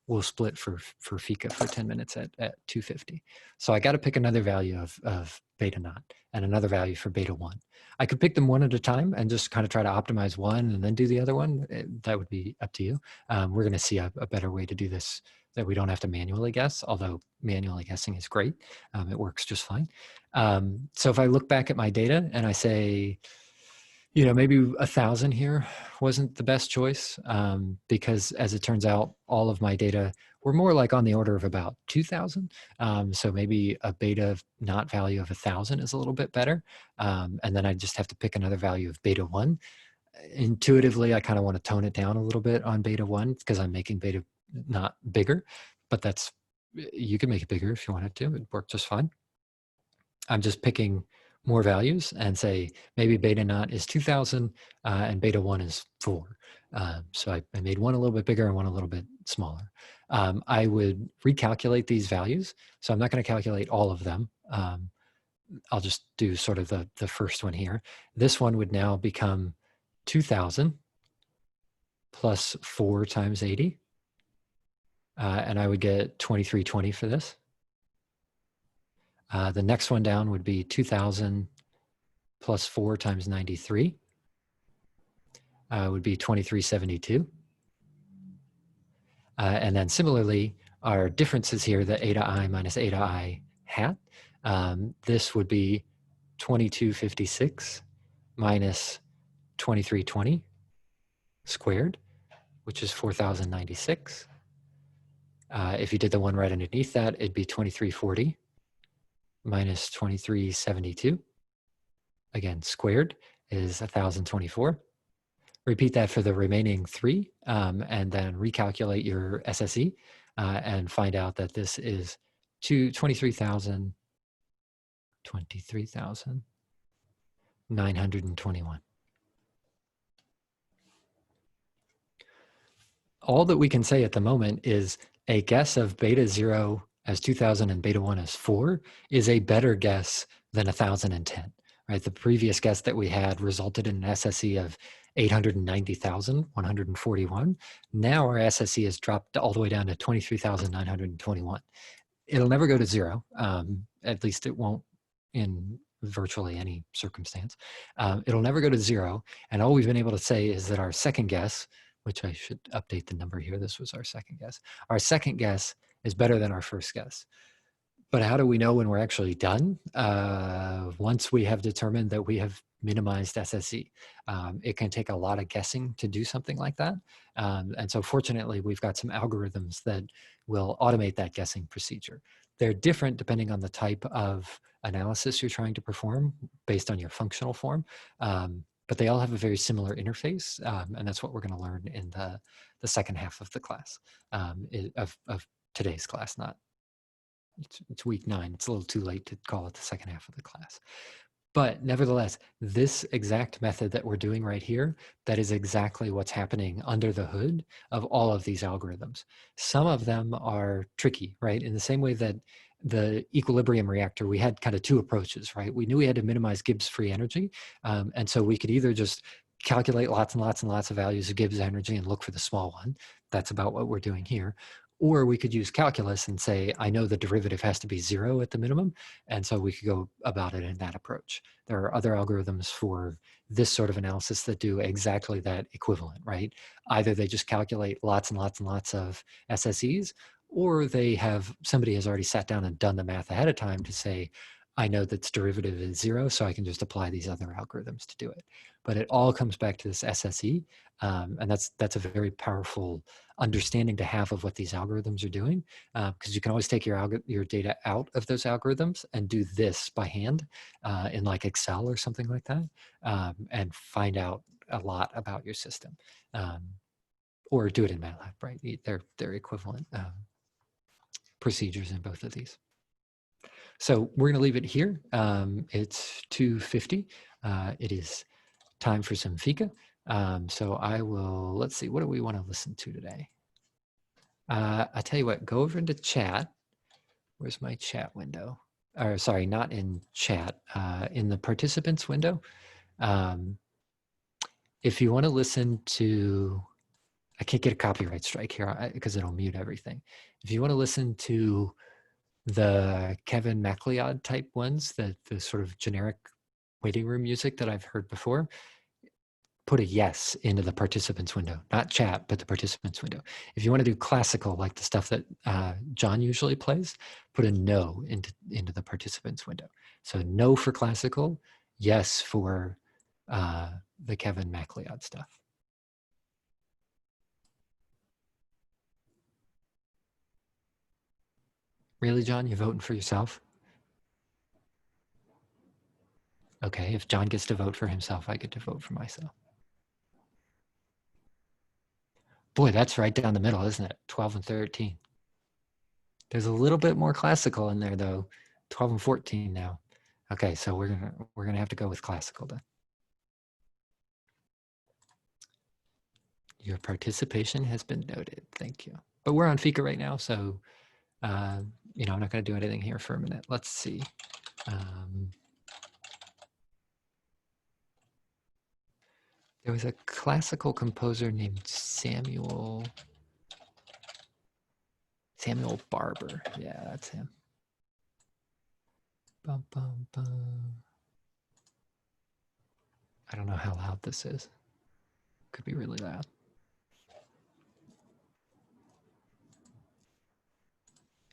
we'll split for Fika for 10 minutes at 250. So I got to pick another value of beta naught and another value for beta 1. I could pick them one at a time and just kind of try to optimize one and then do the other one. That would be up to you. We're going to see a better way to do this that we don't have to manually guess, although manually guessing is great. It works just fine. So if I look back at my data and I say, maybe 1,000 here wasn't the best choice because as it turns out, all of my data were more like on the order of about 2,000. So maybe a beta naught value of 1,000 is a little bit better. And then I just have to pick another value of beta 1. Intuitively, I kind of want to tone it down a little bit on beta 1 because I'm making beta not bigger, but you can make it bigger if you wanted to. It worked just fine. I'm just picking more values and say maybe beta naught is 2,000 and beta 1 is 4. So I made one a little bit bigger and one a little bit smaller. I would recalculate these values. So I'm not going to calculate all of them. I'll just do sort of the first one here. This one would now become 2,000 plus 4 times 80. And I would get 2320 for this. The next one down would be 2,000 plus 4 times 93 would be 2372. And then similarly, our differences here, the eta I minus eta I hat, this would be 2256 minus 2320 squared, which is 4,096. If you did the one right underneath that, it'd be 2340 minus 2372. Again, squared is 1,024. Repeat that for the remaining 3, and then recalculate your SSE and find out that this is 23,921. All that we can say at the moment is a guess of beta 0 as 2,000 and beta 1 as 4 is a better guess than 1,010. Right? The previous guess that we had resulted in an SSE of 890,141. Now our SSE has dropped all the way down to 23,921. It'll never go to 0. At least it won't in virtually any circumstance. It'll never go to 0. And all we've been able to say is that our second guess, which I should update the number here. This was our second guess. Our second guess is better than our first guess. But how do we know when we're actually done? Once we have determined that we have minimized SSE. It can take a lot of guessing to do something like that. And so fortunately, we've got some algorithms that will automate that guessing procedure. They're different depending on the type of analysis you're trying to perform based on your functional form. But they all have a very similar interface. And that's what we're going to learn in the second half of the class, of today's class, not it's week 9. It's a little too late to call it the second half of the class. But nevertheless, this exact method that we're doing right here, that is exactly what's happening under the hood of all of these algorithms. Some of them are tricky, right? In the same way that the equilibrium reactor, we had kind of 2 approaches, right? We knew we had to minimize Gibbs free energy. And so we could either just calculate lots and lots and lots of values of Gibbs energy and look for the small one. That's about what we're doing here. Or we could use calculus and say, I know the derivative has to be 0 at the minimum. And so we could go about it in that approach. There are other algorithms for this sort of analysis that do exactly that equivalent, right? Either they just calculate lots and lots and lots of SSEs, or somebody has already sat down and done the math ahead of time to say, I know that its derivative is 0, so I can just apply these other algorithms to do it. But it all comes back to this SSE, and that's a very powerful understanding to have of what these algorithms are doing, because you can always take your data out of those algorithms and do this by hand in like Excel or something like that, and find out a lot about your system, or do it in MATLAB, right? They're equivalent procedures in both of these. So we're going to leave it here. It's 2:50. It is time for some fika. So I will, let's see, what do we want to listen to today? I tell you what, go over into chat. Where's my chat window? Or sorry, not in chat, in the participants window. If you want to listen to, I can't get a copyright strike here because it'll mute everything. If you want to listen to the Kevin MacLeod type ones, the sort of generic waiting room music that I've heard before, put a yes into the participants window, not chat, but the participants window. If you want to do classical, like the stuff that John usually plays, put a no into the participants window. So no for classical, yes for the Kevin MacLeod stuff. Really, John? You voting for yourself? Okay, if John gets to vote for himself, I get to vote for myself. Boy, that's right down the middle, isn't it? 12 and 13. There's a little bit more classical in there, though. 12 and 14 now. Okay, so we're gonna have to go with classical then. Your participation has been noted. Thank you. But we're on Fika right now, so you know, I'm not going to do anything here for a minute. Let's see. There was a classical composer named Samuel Barber. Yeah, that's him. Bum, bum, bum. I don't know how loud this is. Could be really loud.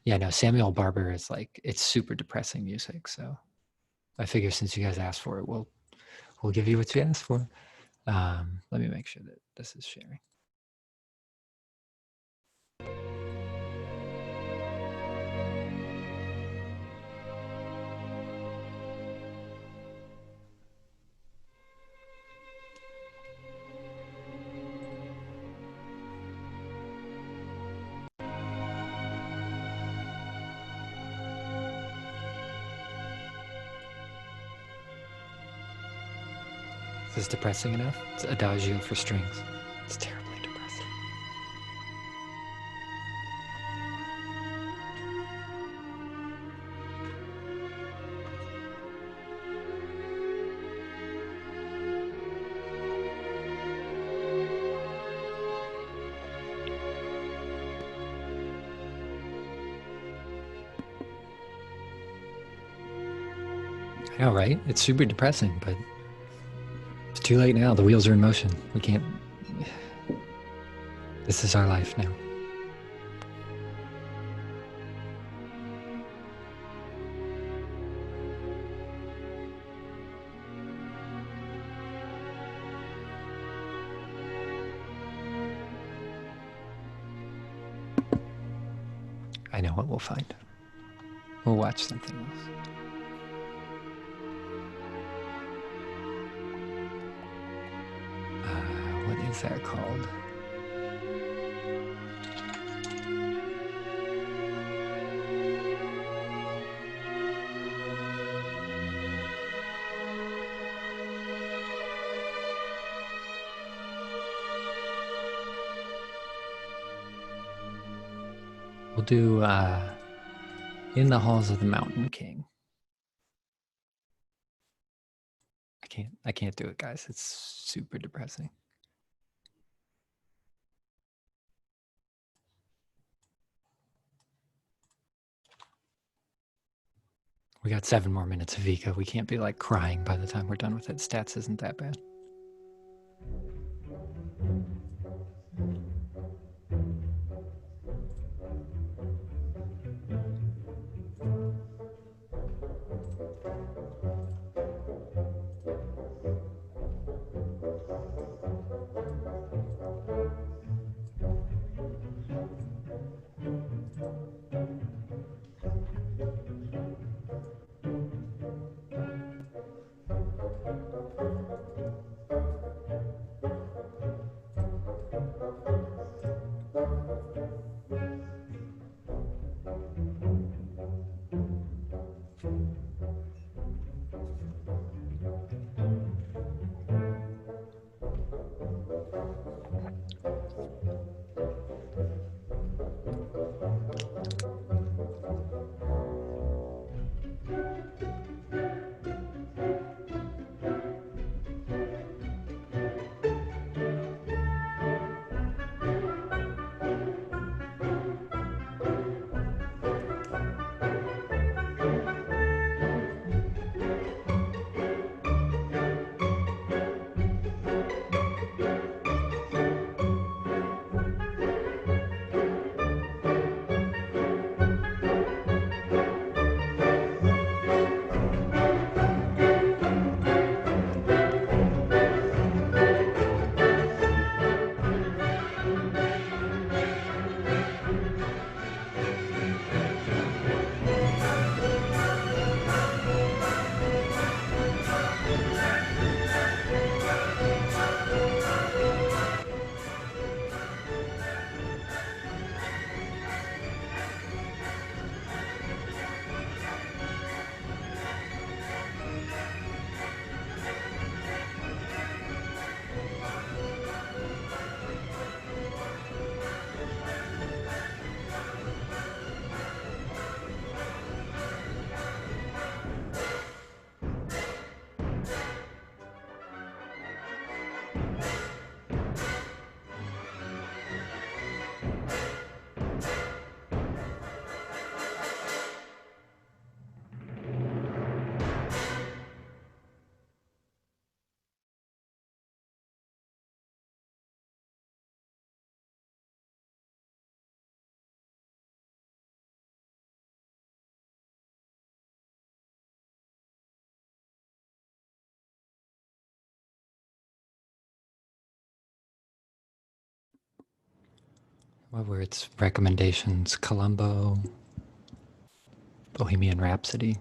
Yeah, no, Samuel Barber is like, it's super depressing music. So I figure since you guys asked for it, we'll give you what you asked for. Let me make sure that this is sharing. Is this depressing enough? It's Adagio for strings. It's terribly depressing. I know, right? It's super depressing, but it's too late now. The wheels are in motion. We can't. This is our life now. I know what we'll find. We'll watch something else. What is that called? We'll do In the Halls of the Mountain King. I can't do it, guys. It's super depressing. We got 7 more minutes of Vika. We can't be like crying by the time we're done with it. Stats isn't that bad. What were its recommendations? Columbo, Bohemian Rhapsody.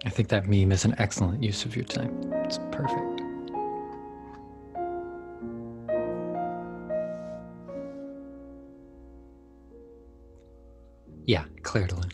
I think that meme is an excellent use of your time. It's perfect. Yeah, Claire de Lune.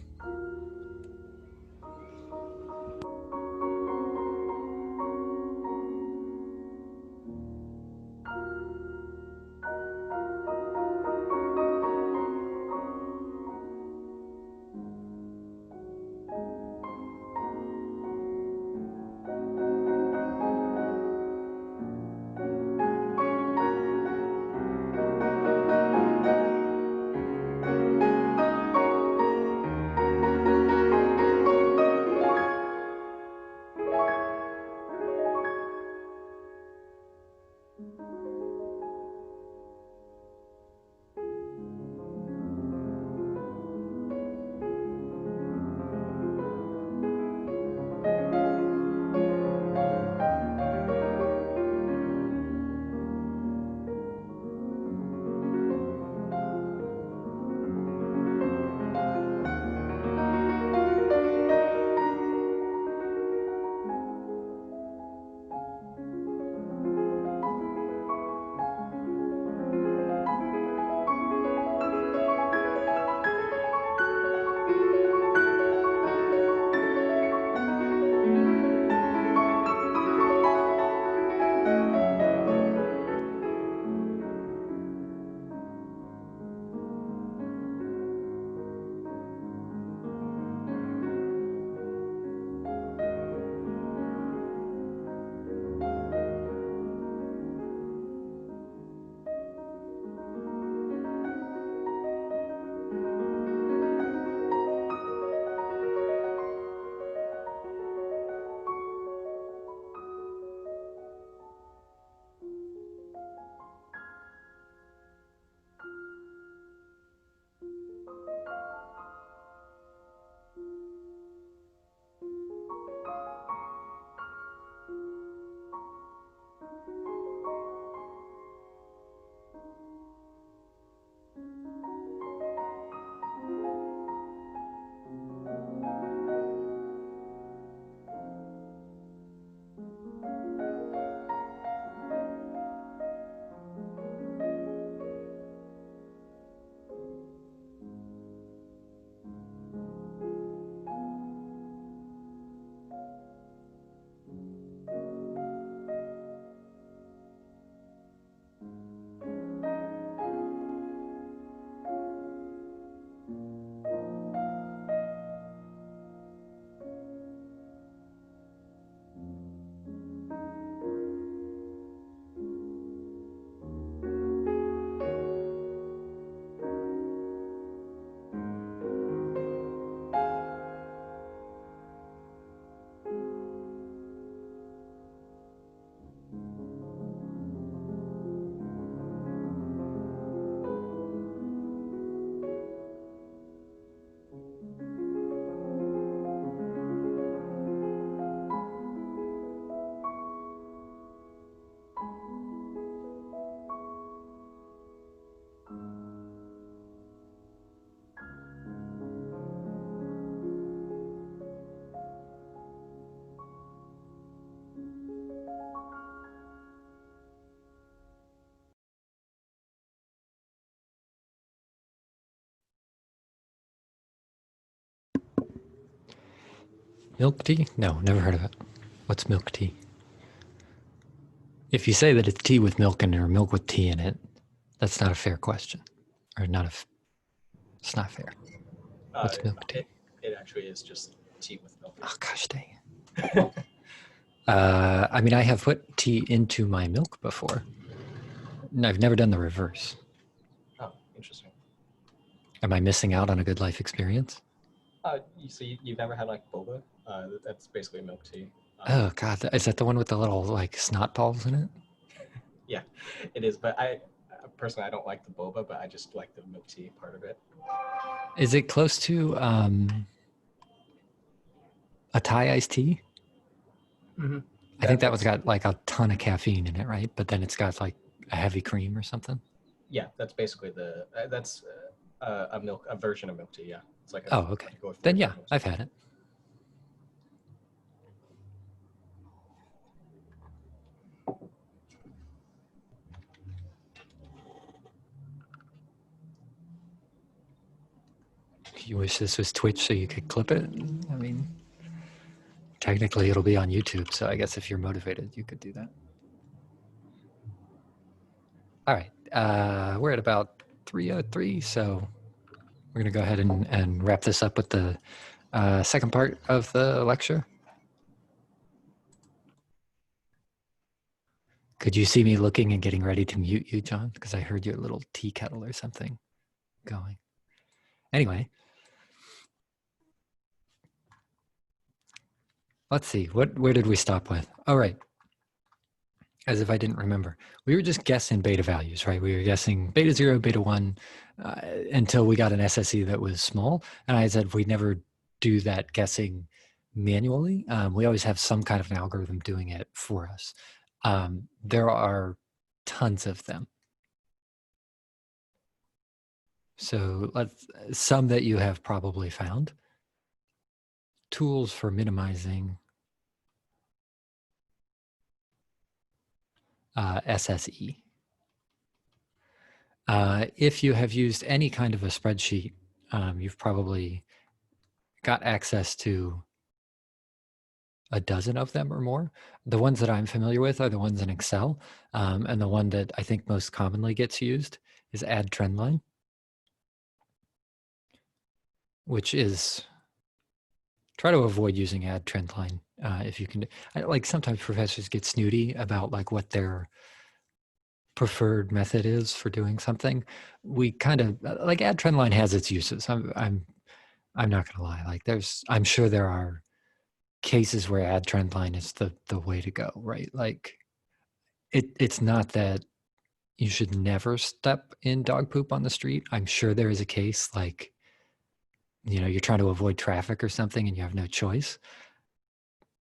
Milk tea? No, never heard of it. What's milk tea? If you say that it's tea with milk in it or milk with tea in it, that's not a fair question. Or not a, it's not fair. What's milk tea?
It actually is just tea with milk.
Oh, gosh dang it. I mean, I have put tea into my milk before. I've never done the reverse.
Oh, interesting.
Am I missing out on a good life experience?
So you've never had like boba? That's basically milk tea.
Oh God, is that the one with the little like snot balls in it?
Yeah, it is. But I personally, I don't like the boba, but I just like the milk tea part of it.
Is it close to a Thai iced tea?
Mm-hmm.
I think that one's got like a ton of caffeine in it, right? But then it's got like a heavy cream or something.
Yeah, that's basically that's a version of milk tea. Yeah, it's like
oh, okay. Then yeah, I've had it. You wish this was Twitch so you could clip it? I mean, technically it'll be on YouTube, so I guess if you're motivated, you could do that. All right, we're at about 3:03, so we're going to go ahead and wrap this up with the second part of the lecture. Could you see me looking and getting ready to mute you, John? Because I heard your little tea kettle or something going. Anyway, let's see. Where did we stop with? All right. As if I didn't remember. We were just guessing beta values, right? We were guessing beta 0, beta 1, until we got an SSE that was small. And I said we never do that guessing manually. We always have some kind of an algorithm doing it for us. There are tons of them. So some that you have probably found. Tools for minimizing SSE. If you have used any kind of a spreadsheet, you've probably got access to a dozen of them or more. The ones that I'm familiar with are the ones in Excel, and the one that I think most commonly gets used is add trendline, which is try to avoid using add trendline if you can. Like sometimes professors get snooty about like what their preferred method is for doing something. We kind of like add trendline has its uses. I'm not gonna lie. Like I'm sure there are cases where add trendline is the way to go, right? Like it's not that you should never step in dog poop on the street. I'm sure there is a case like, you're trying to avoid traffic or something and you have no choice.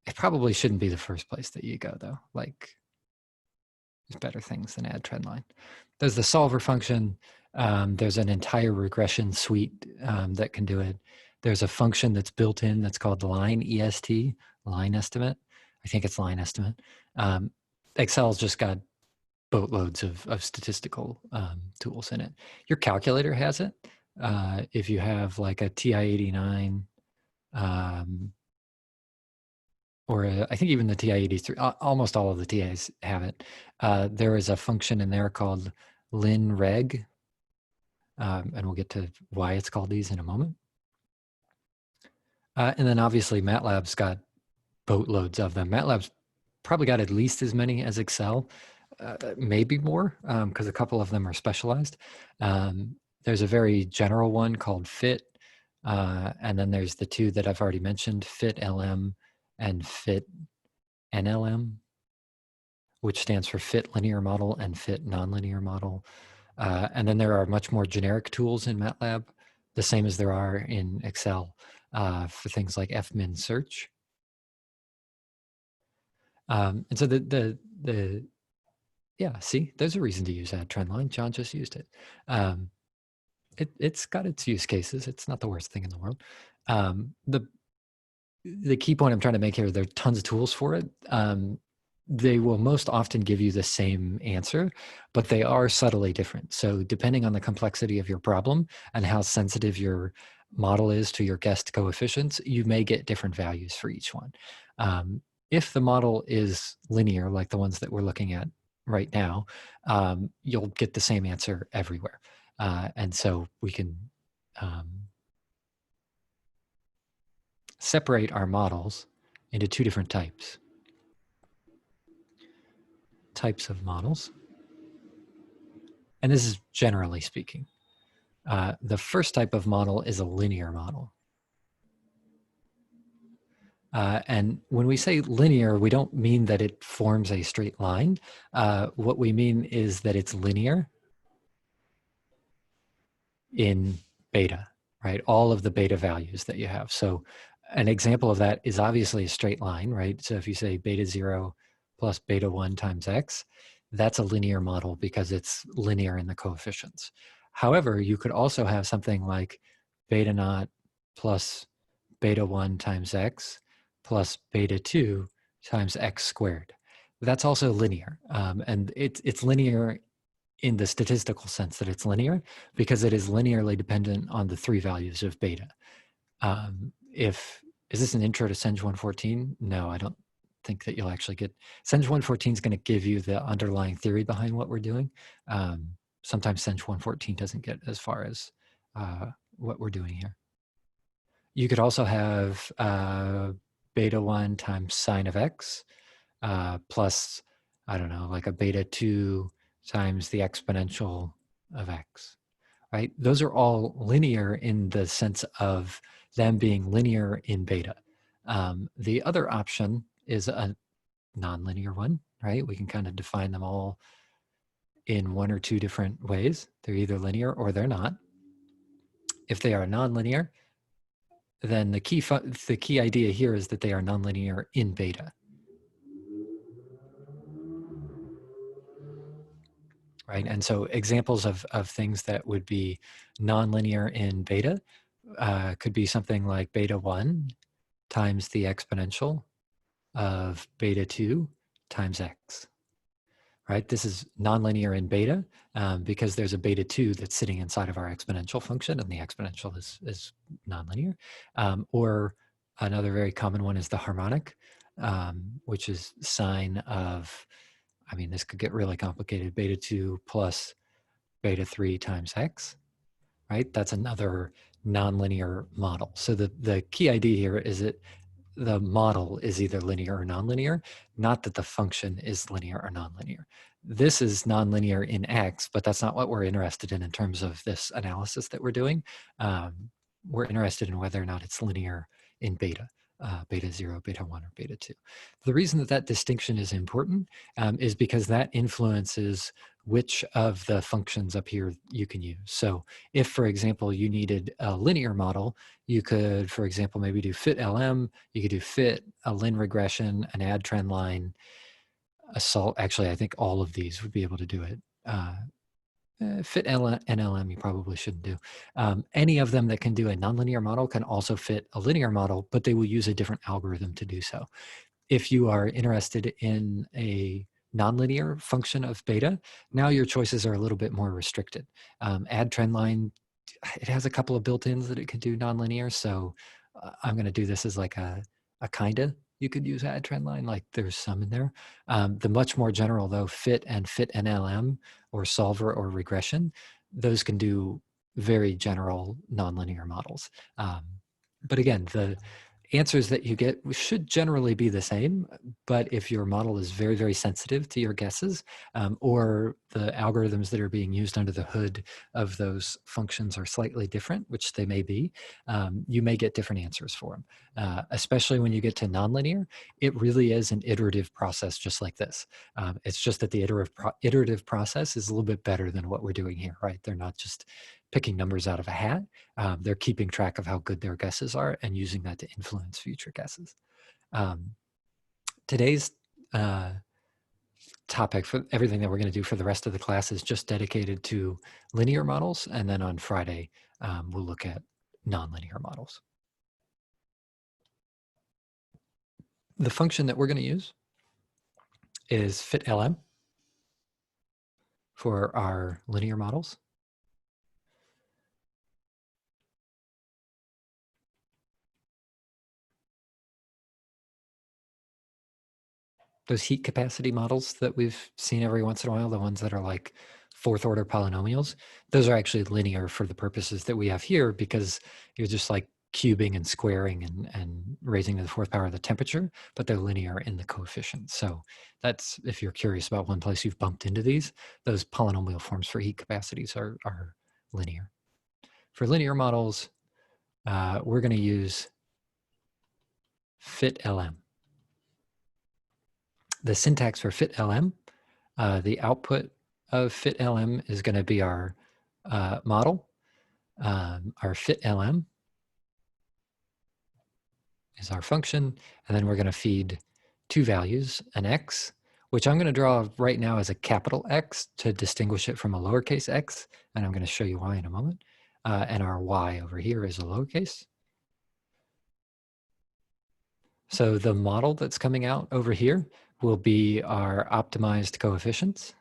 It probably shouldn't be the first place that you go though. Like there's better things than add trendline. There's the solver function. There's an entire regression suite that can do it. There's a function that's built in that's called line EST, line estimate. I think it's line estimate. Excel's just got boatloads of statistical tools in it. Your calculator has it. If you have like a TI-89, or I think even the TI-83, almost all of the TIs have it. There is a function in there called linreg, and we'll get to why it's called these in a moment. And then obviously MATLAB's got boatloads of them. MATLAB's probably got at least as many as Excel, maybe more, because a couple of them are specialized. There's a very general one called FIT, and then there's the two that I've already mentioned, FIT-LM and FIT-NLM, which stands for FIT linear model and FIT nonlinear model. And then there are much more generic tools in MATLAB, the same as there are in Excel, for things like fmin search. And so yeah, see, there's a reason to use add trendline. John just used it. It's got its use cases. It's not the worst thing in the world. The key point I'm trying to make here, there are tons of tools for it. They will most often give you the same answer, but they are subtly different. So depending on the complexity of your problem and how sensitive your model is to your guessed coefficients, you may get different values for each one. If the model is linear, like the ones that we're looking at right now, you'll get the same answer everywhere. And so we can separate our models into two different types. Types of models. And this is generally speaking. The first type of model is a linear model. And when we say linear, we don't mean that it forms a straight line. What we mean is that it's linear in beta, right? All of the beta values that you have. So an example of that is obviously a straight line, right? So if you say beta 0 plus beta 1 times x, that's a linear model because it's linear in the coefficients. However, you could also have something like beta naught plus beta 1 times x plus beta 2 times x squared. That's also linear. And it's linear in the statistical sense that it's linear because it is linearly dependent on the three values of beta. Is this an intro to CENG 114? No, I don't think that you'll actually get. CENG 114 is going to give you the underlying theory behind what we're doing. Sometimes CENG 114 doesn't get as far as what we're doing here. You could also have beta 1 times sine of x plus, I don't know, like a beta 2 times the exponential of x, right? Those are all linear in the sense of them being linear in beta. The other option is a nonlinear one, right? We can kind of define them all in one or two different ways. They're either linear or they're not. If they are nonlinear, then the key idea here is that they are nonlinear in beta. Right, and so examples of things that would be nonlinear in beta could be something like beta 1 times the exponential of beta 2 times x. Right, this is nonlinear in beta because there's a beta 2 that's sitting inside of our exponential function, and the exponential is nonlinear. Or another very common one is the harmonic, which is sine of, I mean, this could get really complicated, beta 2 plus beta 3 times x, right? That's another nonlinear model. So the key idea here is that the model is either linear or nonlinear, not that the function is linear or nonlinear. This is nonlinear in x, but that's not what we're interested in terms of this analysis that we're doing. We're interested in whether or not it's linear in beta. Beta 0, beta 1, or beta 2. The reason that that distinction is important is because that influences which of the functions up here you can use. So if, for example, you needed a linear model, you could, for example, maybe do fit LM, you could do fit, a lin regression, an add trend line, a salt. Actually, I think all of these would be able to do it. Fit NLM you probably shouldn't do. Any of them that can do a nonlinear model can also fit a linear model, but they will use a different algorithm to do so. If you are interested in a nonlinear function of beta, now your choices are a little bit more restricted. Add trend line, it has a couple of built-ins that it can do nonlinear, so I'm going to do this as like a kinda. You could use add trend line, like there's some in there. The much more general though, fit and fit NLM or solver or regression, those can do very general nonlinear models. But again, the answers that you get should generally be the same, but if your model is very, very sensitive to your guesses, or the algorithms that are being used under the hood of those functions are slightly different, which they may be, you may get different answers for them. Especially when you get to nonlinear, it really is an iterative process just like this. It's just that the iterative process is a little bit better than what we're doing here, right? They're not just picking numbers out of a hat. They're keeping track of how good their guesses are and using that to influence future guesses. Today's topic for everything that we're going to do for the rest of the class is just dedicated to linear models. And then on Friday, we'll look at nonlinear models. The function that we're going to use is fit-lm for our linear models. those heat capacity models that we've seen every once in a while, the ones that are like fourth order polynomials, those are actually linear for the purposes that we have here, because you're just like cubing and squaring and raising to the fourth power of the temperature, but they're linear in the coefficients. So that's, if you're curious about one place you've bumped into these, those polynomial forms for heat capacities are linear. For linear models, we're going to use FitLM. The syntax for FitLM, the output of FitLM is going to be our model. Our FitLM is our function, and then we're going to feed two values, an x, which I'm going to draw right now as a capital X to distinguish it from a lowercase x, and I'm going to show you why in a moment. And our y over here is a lowercase. So the model that's coming out over here will be our optimized coefficients.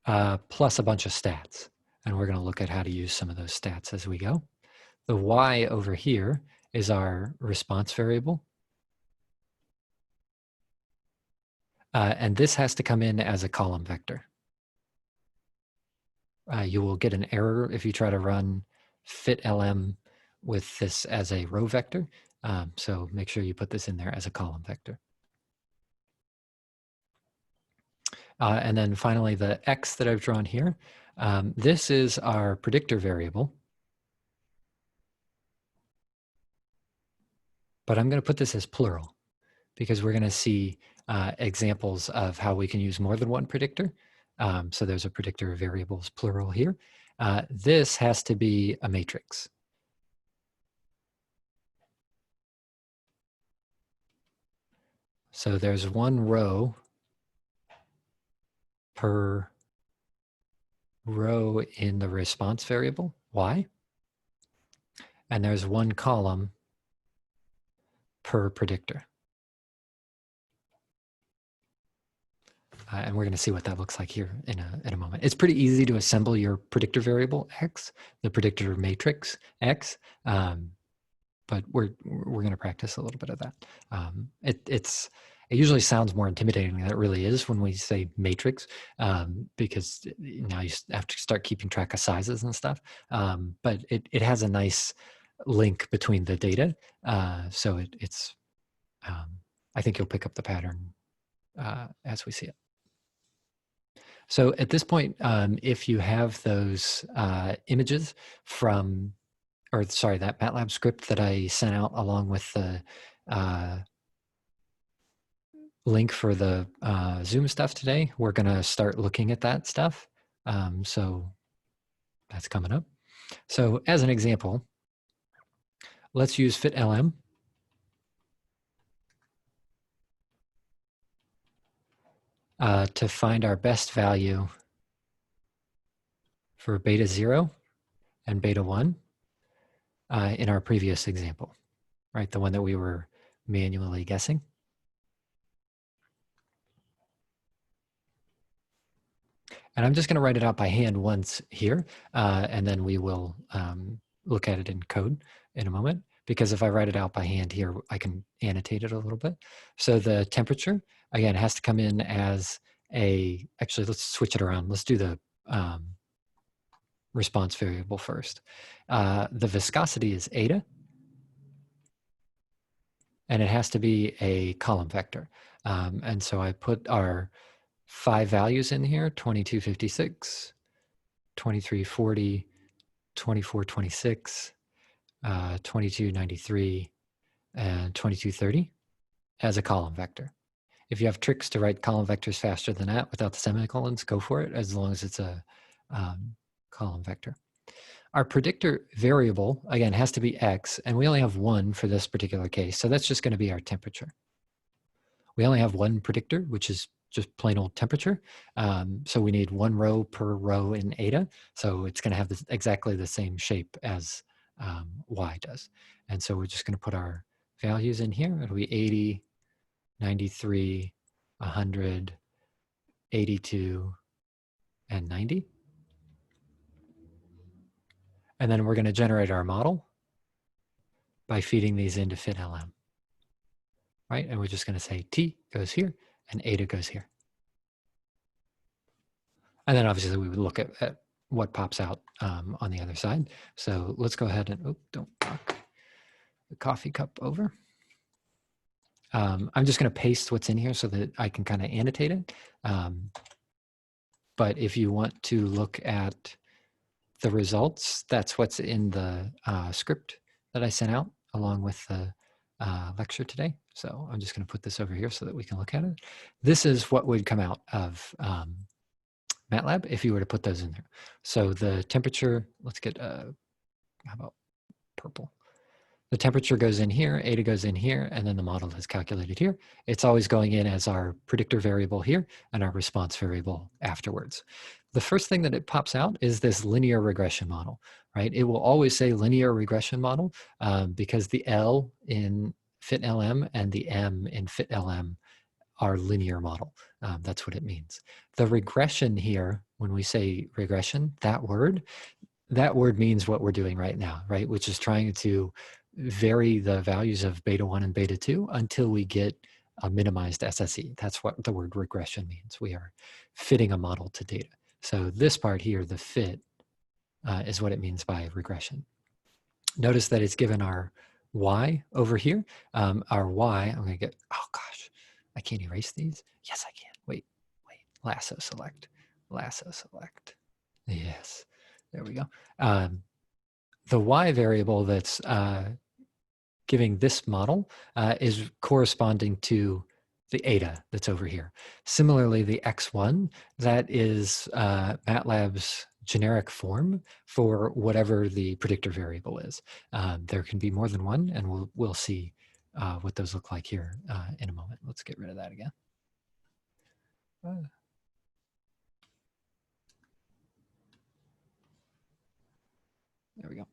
Plus a bunch of stats. And we're going to look at how to use some of those stats as we go. The y over here is our response variable. And this has to come in as a column vector. You will get an error if you try to run FitLM with this as a row vector. So make sure you put this in there as a column vector. And then finally, the x that I've drawn here, this is our predictor variable. But I'm going to put this as plural because we're going to see examples of how we can use more than one predictor. So there's a predictor of variables plural here. This has to be a matrix. So there's one row per row in the response variable, y, and there's one column per predictor. And we're going to see what that looks like here in a moment. It's pretty easy to assemble your predictor variable x, the predictor matrix x, but we're going to practice a little bit of that. It usually sounds more intimidating than it really is when we say matrix, because now you have to start keeping track of sizes and stuff. But it has a nice link between the data, so it's. I think you'll pick up the pattern as we see it. So at this point, if you have those images from, or sorry, that MATLAB script that I sent out along with the link for the Zoom stuff today, we're going to start looking at that stuff. So that's coming up. So as an example, let's use FitLM. To find our best value for beta 0 and beta 1 in our previous example, right? The one that we were manually guessing. And I'm just going to write it out by hand once here, and then we will look at it in code in a moment, because if I write it out by hand here, I can annotate it a little bit. So the temperature, again, has to come in as actually, let's switch it around. Let's do the response variable first. The viscosity is eta, and it has to be a column vector. And so I put our 5 values in here: 2256, 2340, 2426, 2293, and 2230 as a column vector. If you have tricks to write column vectors faster than that without the semicolons, go for it, as long as it's a column vector. Our predictor variable, again, has to be x, and we only have one for this particular case, so that's just going to be our temperature. We only have one predictor, which is just plain old temperature. So we need one row per row in eta. So it's going to have exactly the same shape as y does. And so we're just going to put our values in here. It'll be 80, 93, 100, 82, and 90. And then we're going to generate our model. by feeding these into FitLM, right? And we're just going to say T goes here and eta goes here. And then obviously we would look at what pops out on the other side. So let's go ahead and, oh, don't knock the coffee cup over. I'm just going to paste what's in here so that I can kind of annotate it. But if you want to look at the results, that's what's in the script that I sent out along with the lecture today. So I'm just going to put this over here so that we can look at it. This is what would come out of MATLAB if you were to put those in there. So the temperature, let's get, how about purple? The temperature goes in here, eta goes in here, and then the model is calculated here. It's always going in as our predictor variable here and our response variable afterwards. The first thing that it pops out is this linear regression model, right? It will always say linear regression model because the L in FitLM and the M in FitLM are linear model. That's what it means. The regression here, when we say regression, that word means what we're doing right now, right? Which is trying to vary the values of beta 1 and beta 2 until we get a minimized SSE. That's what the word regression means. We are fitting a model to data. So this part here, the fit, is what it means by regression. Notice that it's given our y over here. Our y, I'm going to get, oh gosh, I can't erase these. Yes, I can. Wait, lasso select. Yes, there we go. The y variable that's giving this model is corresponding to the eta that's over here. Similarly, the x1, that is MATLAB's generic form for whatever the predictor variable is. There can be more than one, and we'll see what those look like here in a moment. Let's get rid of that again. There we go.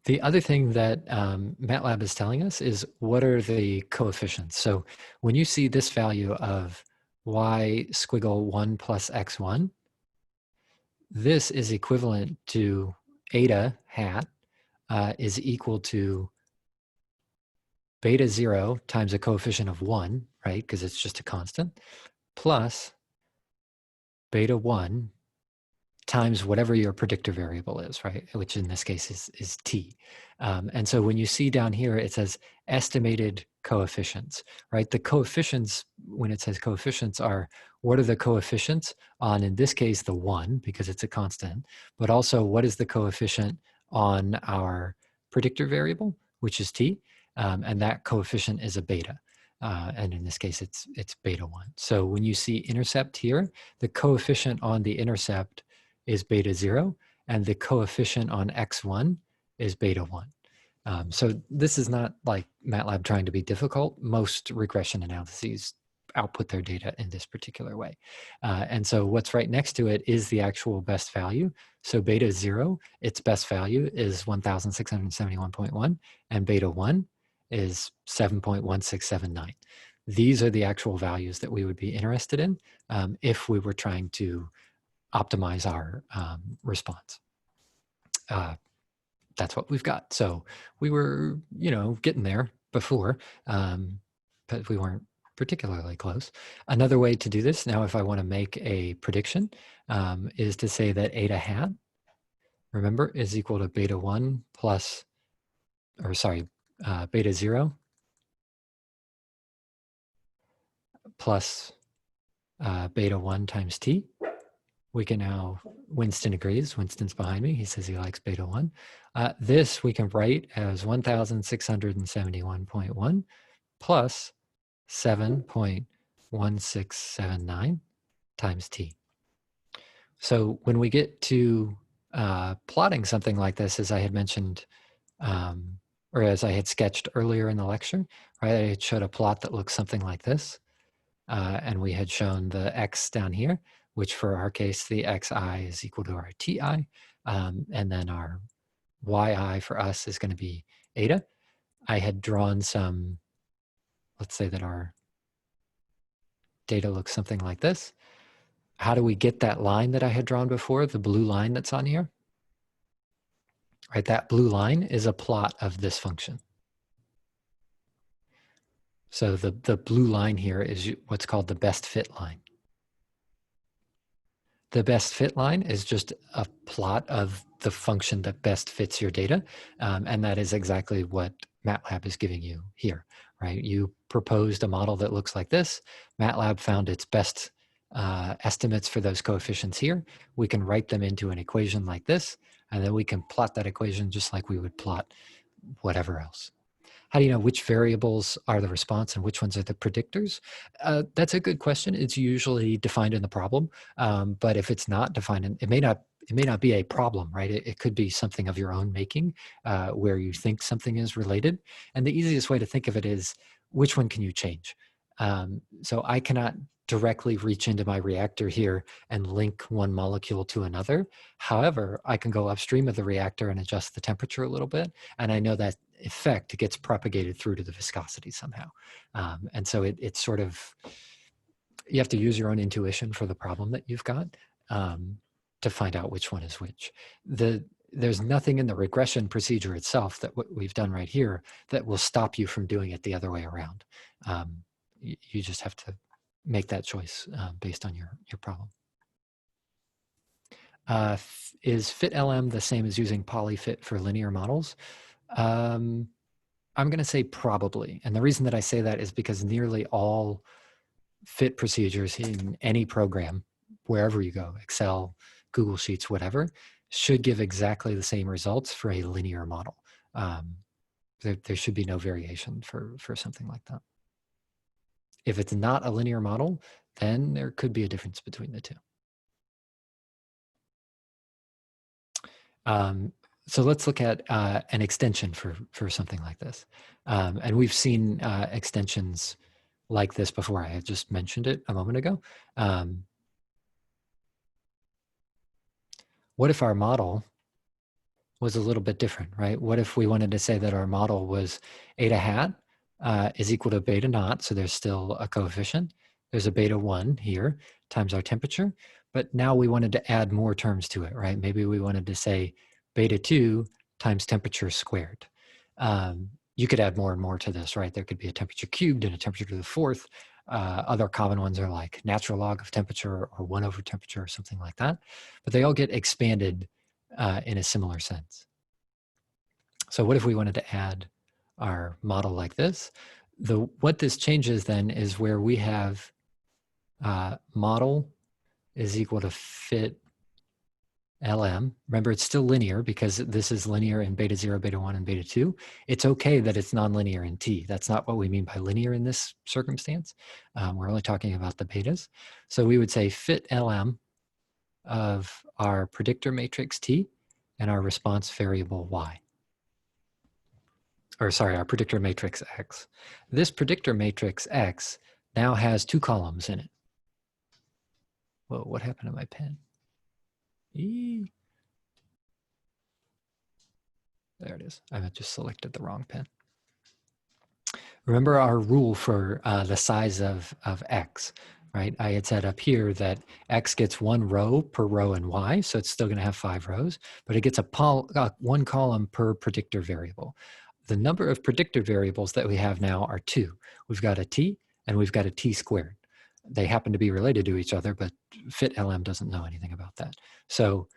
The other thing that MATLAB is telling us is what are the coefficients. So when you see this value of y squiggle 1 plus x1, this is equivalent to eta hat is equal to beta 0 times a coefficient of 1, right, because it's just a constant, plus beta 1 times whatever your predictor variable is, right? Which in this case is t. And so when you see down here, it says estimated coefficients, right? The coefficients, when it says coefficients, are what are the coefficients on, in this case, the 1, because it's a constant, but also what is the coefficient on our predictor variable, which is t, and that coefficient is a beta. And in this case, it's beta 1. So when you see intercept here, the coefficient on the intercept is beta 0, and the coefficient on x1 is beta 1. So this is not like MATLAB trying to be difficult. Most regression analyses output their data in this particular way. And so what's right next to it is the actual best value. So beta 0, its best value is 1,671.1, and beta 1 is 7.1679. These are the actual values that we would be interested in if we were trying to optimize our response. That's what we've got. So we were, getting there before, but we weren't particularly close. Another way to do this, now if I want to make a prediction, is to say that eta hat, remember, is equal to beta 1 plus, or sorry, beta 0 plus beta 1 times t. We can now, Winston agrees, Winston's behind me, he says he likes beta 1. This we can write as 1,671.1 plus 7.1679 times t. So when we get to plotting something like this, as I had mentioned, or as I had sketched earlier in the lecture, right, I had showed a plot that looks something like this. And we had shown the x down here, which for our case, the xi is equal to our ti. And then our yi for us is going to be eta. I had drawn some, let's say that our data looks something like this. How do we get that line that I had drawn before, the blue line that's on here? right? That blue line is a plot of this function. So the blue line here is what's called the best fit line. The best fit line is just a plot of the function that best fits your data. And that is exactly what MATLAB is giving you here, right? You proposed a model that looks like this. MATLAB found its best estimates for those coefficients here. We can write them into an equation like this, and then we can plot that equation just like we would plot whatever else. How do you know which variables are the response and which ones are the predictors? That's a good question. It's usually defined in the problem, but if it's not defined, it may not be a problem, right? It could be something of your own making where you think something is related. And the easiest way to think of it is which one can you change? So I cannot directly reach into my reactor here and link one molecule to another. However, I can go upstream of the reactor and adjust the temperature a little bit. And I know that effect gets propagated through to the viscosity somehow. And so it's sort of, you have to use your own intuition for the problem that you've got to find out which one is which. There's nothing in the regression procedure itself that what we've done right here that will stop you from doing it the other way around. You just have to make that choice based on your problem. Is FitLM the same as using polyfit for linear models? I'm going to say probably. And the reason that I say that is because nearly all fit procedures in any program, wherever you go, Excel, Google Sheets, whatever, should give exactly the same results for a linear model. There should be no variation for something like that. If it's not a linear model, then there could be a difference between the two. So let's look at an extension for something like this. And we've seen extensions like this before. I had just mentioned it a moment ago. What if our model was a little bit different, right? What if we wanted to say that our model was eta hat is equal to beta naught, so there's still a coefficient. There's a beta 1 here times our temperature, but now we wanted to add more terms to it, right? Maybe we wanted to say beta 2 times temperature squared. You could add more and more to this, right? There could be a temperature cubed and a temperature to the fourth. Other common ones are like natural log of temperature or 1 over temperature or something like that. But they all get expanded in a similar sense. So what if we wanted to add our model like this? What this changes then is where we have model is equal to fit LM. Remember, it's still linear because this is linear in beta 0, beta 1, and beta 2. It's okay that it's nonlinear in T. That's not what we mean by linear in this circumstance. We're only talking about the betas. So we would say fit LM of our predictor matrix T and our response variable Y. Or sorry, our predictor matrix X. This predictor matrix X now has 2 columns in it. Whoa, what happened to my pen? Eee. There it is. I just selected the wrong pen. Remember our rule for the size of X, right? I had said up here that X gets 1 row per row in Y, so it's still going to have 5 rows, but it gets 1 column per predictor variable. The number of predictor variables that we have now are 2. We've got a T and we've got a T squared. They happen to be related to each other, but FitLM doesn't know anything about that. So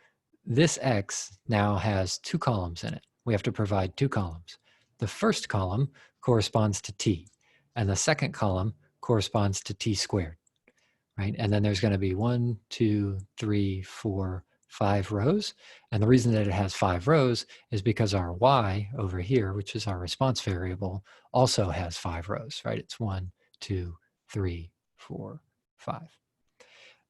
this X now has 2 columns in it. We have to provide 2 columns. The first column corresponds to T, and the second column corresponds to T squared, right? And then there's going to be 1, 2, 3, 4, 5 rows. And the reason that it has 5 rows is because our Y over here, which is our response variable, also has 5 rows, right? It's 1, 2, 3, 4, 5.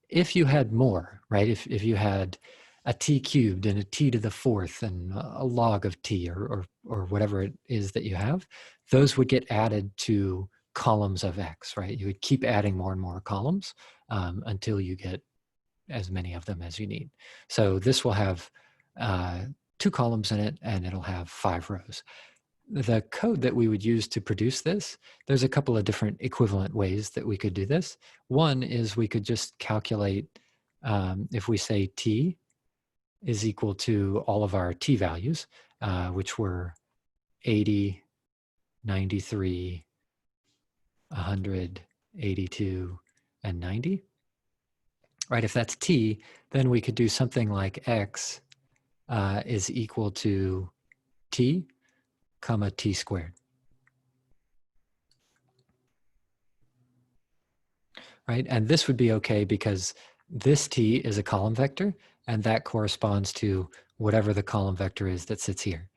If you had more, right? If you had a T cubed and a T to the fourth and a log of T or whatever it is that you have, those would get added to columns of X, right? You would keep adding more and more columns until you get as many of them as you need. So this will have 2 columns in it and it'll have 5 rows. The code that we would use to produce this, there's a couple of different equivalent ways that we could do this. One is we could just calculate, if we say T is equal to all of our T values, which were 80, 93, 100, 82, and 90, right? If that's t, then we could do something like x is equal to t, comma t squared, right? And this would be okay because this t is a column vector, and that corresponds to whatever the column vector is that sits here.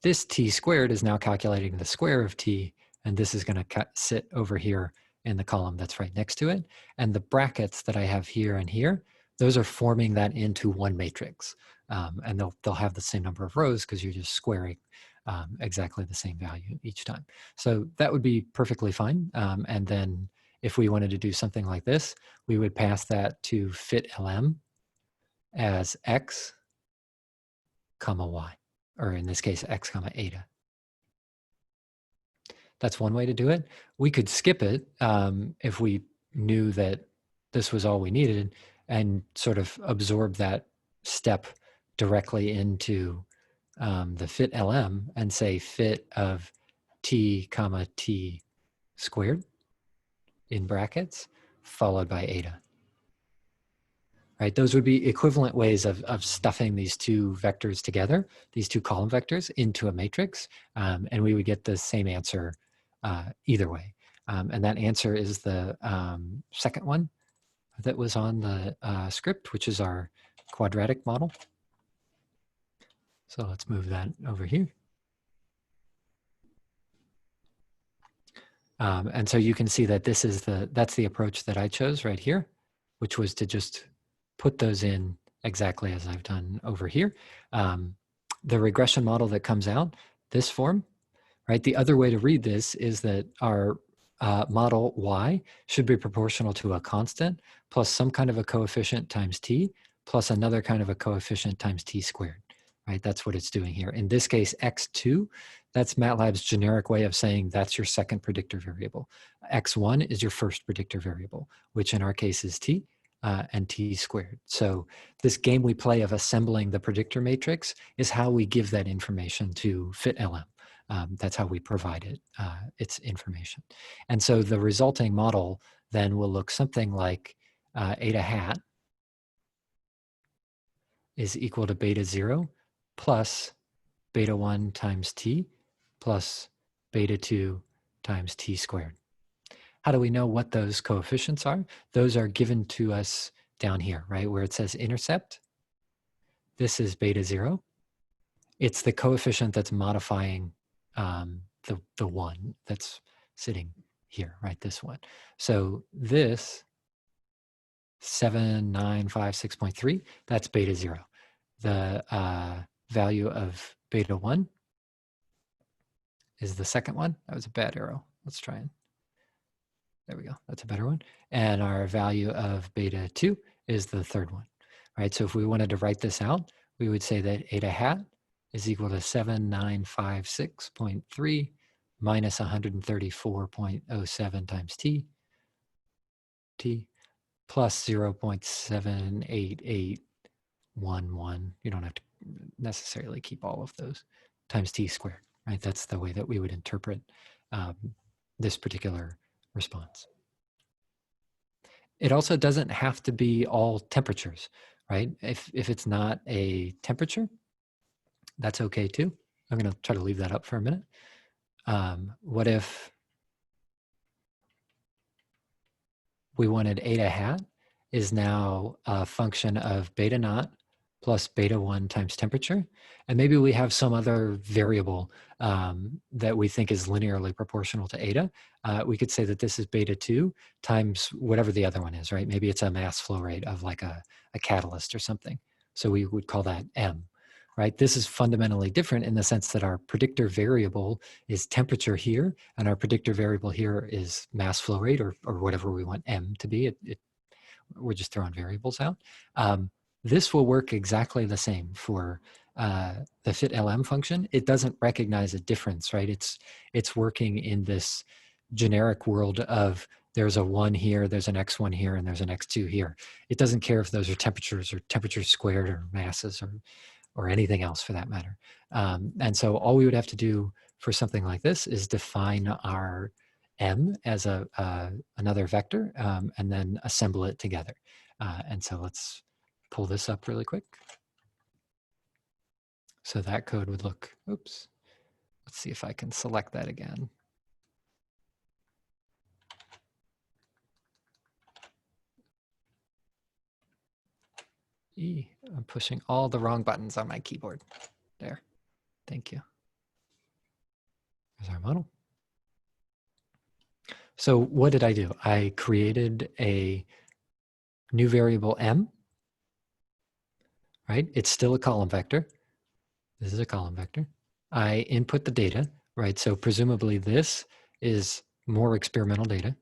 This t squared is now calculating the square of t, and this is going to sit over here in the column that's right next to it. And the brackets that I have here and here, those are forming that into one matrix. And they'll have the same number of rows because you're just squaring exactly the same value each time. So that would be perfectly fine. And then if we wanted to do something like this, we would pass that to fit lm as x comma y, or in this case, x comma eta. That's one way to do it. We could skip it if we knew that this was all we needed and sort of absorb that step directly into the fit lm and say fit of t comma t squared in brackets followed by eta. Right, those would be equivalent ways of stuffing these two vectors together, these two column vectors into a matrix, and we would get the same answer either way. And that answer is the second one that was on the script, which is our quadratic model. So let's move that over here. And so you can see that this is that's the approach that I chose right here, which was to just put those in exactly as I've done over here. The regression model that comes out, this form, right? The other way to read this is that our model y should be proportional to a constant plus some kind of a coefficient times t plus another kind of a coefficient times t squared, right? That's what it's doing here. In this case, x2, that's MATLAB's generic way of saying that's your second predictor variable. x1 is your first predictor variable, which in our case is t. And t squared. So this game we play of assembling the predictor matrix is how we give that information to fit lm. That's how we provide it, its information. And so the resulting model then will look something like eta hat is equal to beta 0 plus beta 1 times t plus beta 2 times t squared. How do we know what those coefficients are? Those are given to us down here, right, where it says intercept. This is beta 0. It's the coefficient that's modifying the one that's sitting here, right, this one. So this 7956.3, that's beta 0. The value of beta 1 is the second one. That was a bad arrow. Let's try and there we go. That's a better one. And our value of beta 2 is the third one, right? So if we wanted to write this out, we would say that eta hat is equal to 7956.3 minus 134.07 times t plus 0.78811. You don't have to necessarily keep all of those times t squared, right? That's the way that we would interpret this particular response. It also doesn't have to be all temperatures, right? If it's not a temperature, that's okay too. I'm going to try to leave that up for a minute. What if we wanted eta hat is now a function of beta naught plus beta 1 times temperature, and maybe we have some other variable that we think is linearly proportional to eta. We could say that this is beta 2 times whatever the other one is, right? Maybe it's a mass flow rate of like a catalyst or something. So we would call that m, right? This is fundamentally different in the sense that our predictor variable is temperature here, and our predictor variable here is mass flow rate or whatever we want m to be. We're just throwing variables out. This will work exactly the same for the fit lm function. It doesn't recognize a difference, right? It's working in this generic world of there's a 1 here, there's an x1 here, and there's an x2 here. It doesn't care if those are temperatures or temperatures squared or masses or or anything else for that matter. And so all we would have to do for something like this is define our m as another vector, and then assemble it together. And so let's pull this up really quick. So that code would look, oops, let's see if I can select that again. I'm pushing all the wrong buttons on my keyboard. There, thank you. There's our model. So what did I do? I created a new variable m, right? It's still a column vector. This is a column vector. I input the data, right? So presumably this is more experimental data.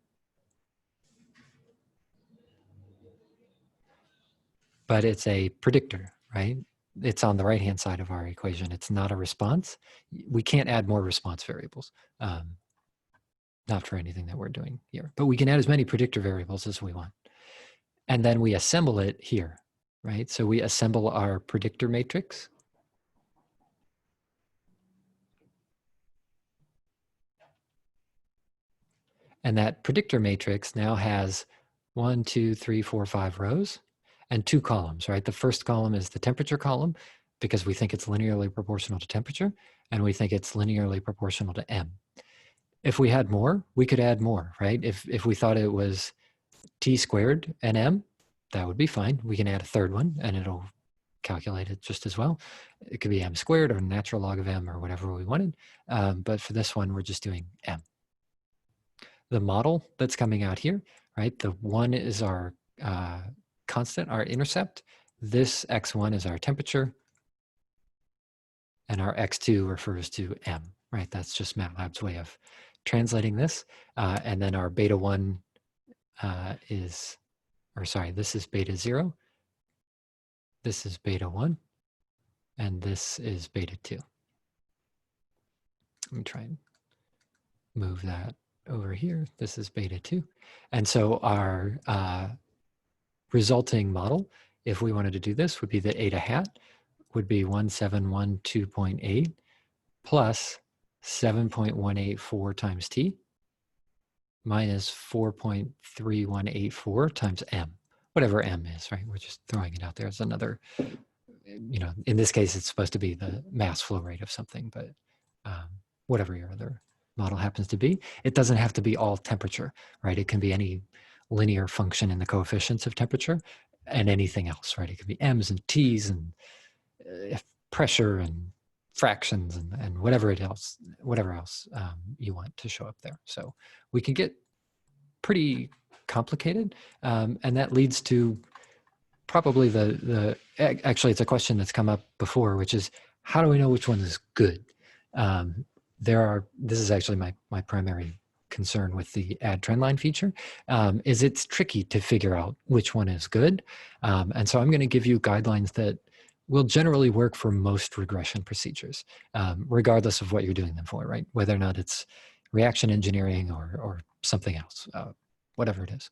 But it's a predictor, right? It's on the right-hand side of our equation. It's not a response. We can't add more response variables, not for anything that we're doing here. But we can add as many predictor variables as we want. And then we assemble it here, right? So we assemble our predictor matrix. And that predictor matrix now has 1, 2, 3, 4, 5 rows and 2 columns, right? The first column is the temperature column because we think it's linearly proportional to temperature, and we think it's linearly proportional to m. If we had more, we could add more, right? If we thought it was t squared and m, that would be fine. We can add a third one and it'll calculate it just as well. It could be m squared or natural log of m or whatever we wanted. But for this one, we're just doing m. The model that's coming out here, right? The 1 is our constant, our intercept. This x1 is our temperature. And our x2 refers to m, right? That's just MATLAB's way of translating this. And then our beta 1 this is beta 0. This is beta 1. And this is beta 2. Let me try and move that over here. This is beta 2. And so our resulting model, if we wanted to do this, would be that eta hat would be 1712.8 plus 7.184 times t minus 4.3184 times m, whatever m is, right? We're just throwing it out there as another, in this case, it's supposed to be the mass flow rate of something, but whatever your other model happens to be. It doesn't have to be all temperature, right? It can be any linear function in the coefficients of temperature and anything else, right? It could be m's and t's and pressure and fractions and whatever else you want to show up there. So we can get pretty complicated, and that leads to probably actually it's a question that's come up before, which is how do we know which one is good? This is actually my primary concern with the add trendline feature, is it's tricky to figure out which one is good. And so I'm going to give you guidelines that will generally work for most regression procedures, regardless of what you're doing them for, right? Whether or not it's reaction engineering or something else, whatever it is.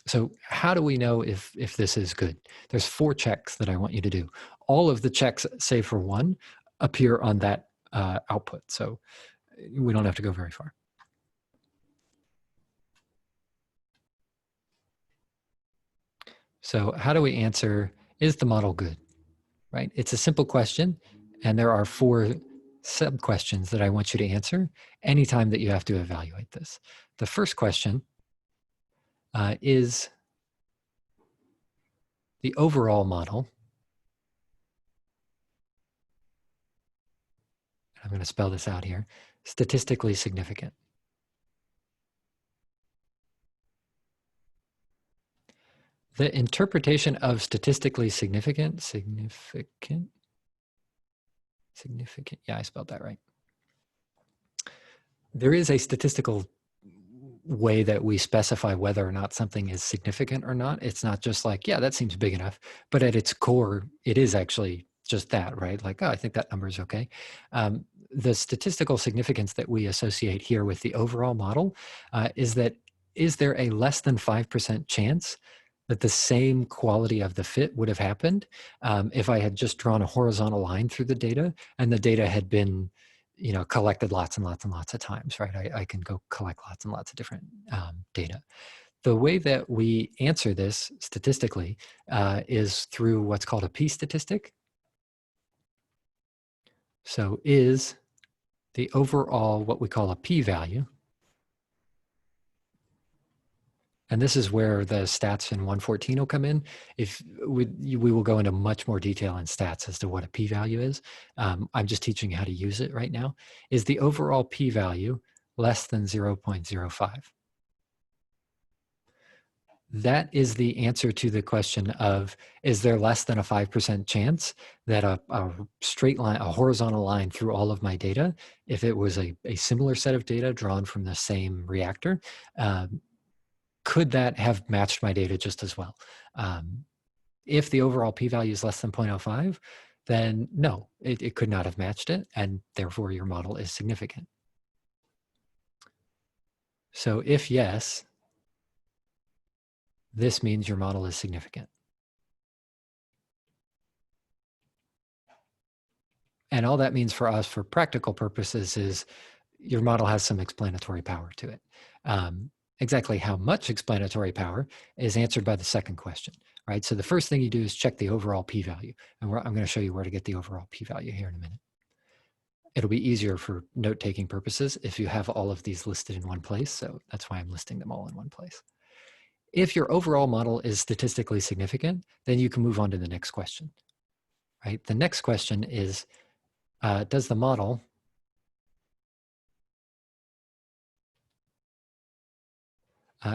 So how do we know if this is good? There's 4 checks that I want you to do. All of the checks, save for one, appear on that output. So we don't have to go very far. So how do we answer, is the model good, right? It's a simple question, and there are 4 sub-questions that I want you to answer anytime that you have to evaluate this. The first question is the overall model. I'm going to spell this out here, statistically significant. The interpretation of statistically significant, yeah, I spelled that right. There is a statistical way that we specify whether or not something is significant or not. It's not just like, yeah, that seems big enough, but at its core, it is actually just that, right? Like, oh, I think that number is okay. The statistical significance that we associate here with the overall model is that, is there a less than 5% chance that the same quality of the fit would have happened if I had just drawn a horizontal line through the data and the data had been, collected lots and lots and lots of times, right? I can go collect lots and lots of different data. The way that we answer this statistically is through what's called a p-statistic. So is the overall what we call a p-value, and this is where the stats in 114 will come in. If we will go into much more detail in stats as to what a p-value is. I'm just teaching you how to use it right now. Is the overall p-value less than 0.05? That is the answer to the question of, is there less than a 5% chance that a straight line, a horizontal line through all of my data, if it was a similar set of data drawn from the same reactor, could that have matched my data just as well? If the overall p-value is less than 0.05, then no, it could not have matched it, and therefore your model is significant. So if yes, this means your model is significant. And all that means for us, for practical purposes, is your model has some explanatory power to it. Exactly how much explanatory power is answered by the second question, right? So the first thing you do is check the overall p-value. And I'm going to show you where to get the overall p-value here in a minute. It'll be easier for note-taking purposes if you have all of these listed in one place. So that's why I'm listing them all in one place. If your overall model is statistically significant, then you can move on to the next question, right? The next question is, does the model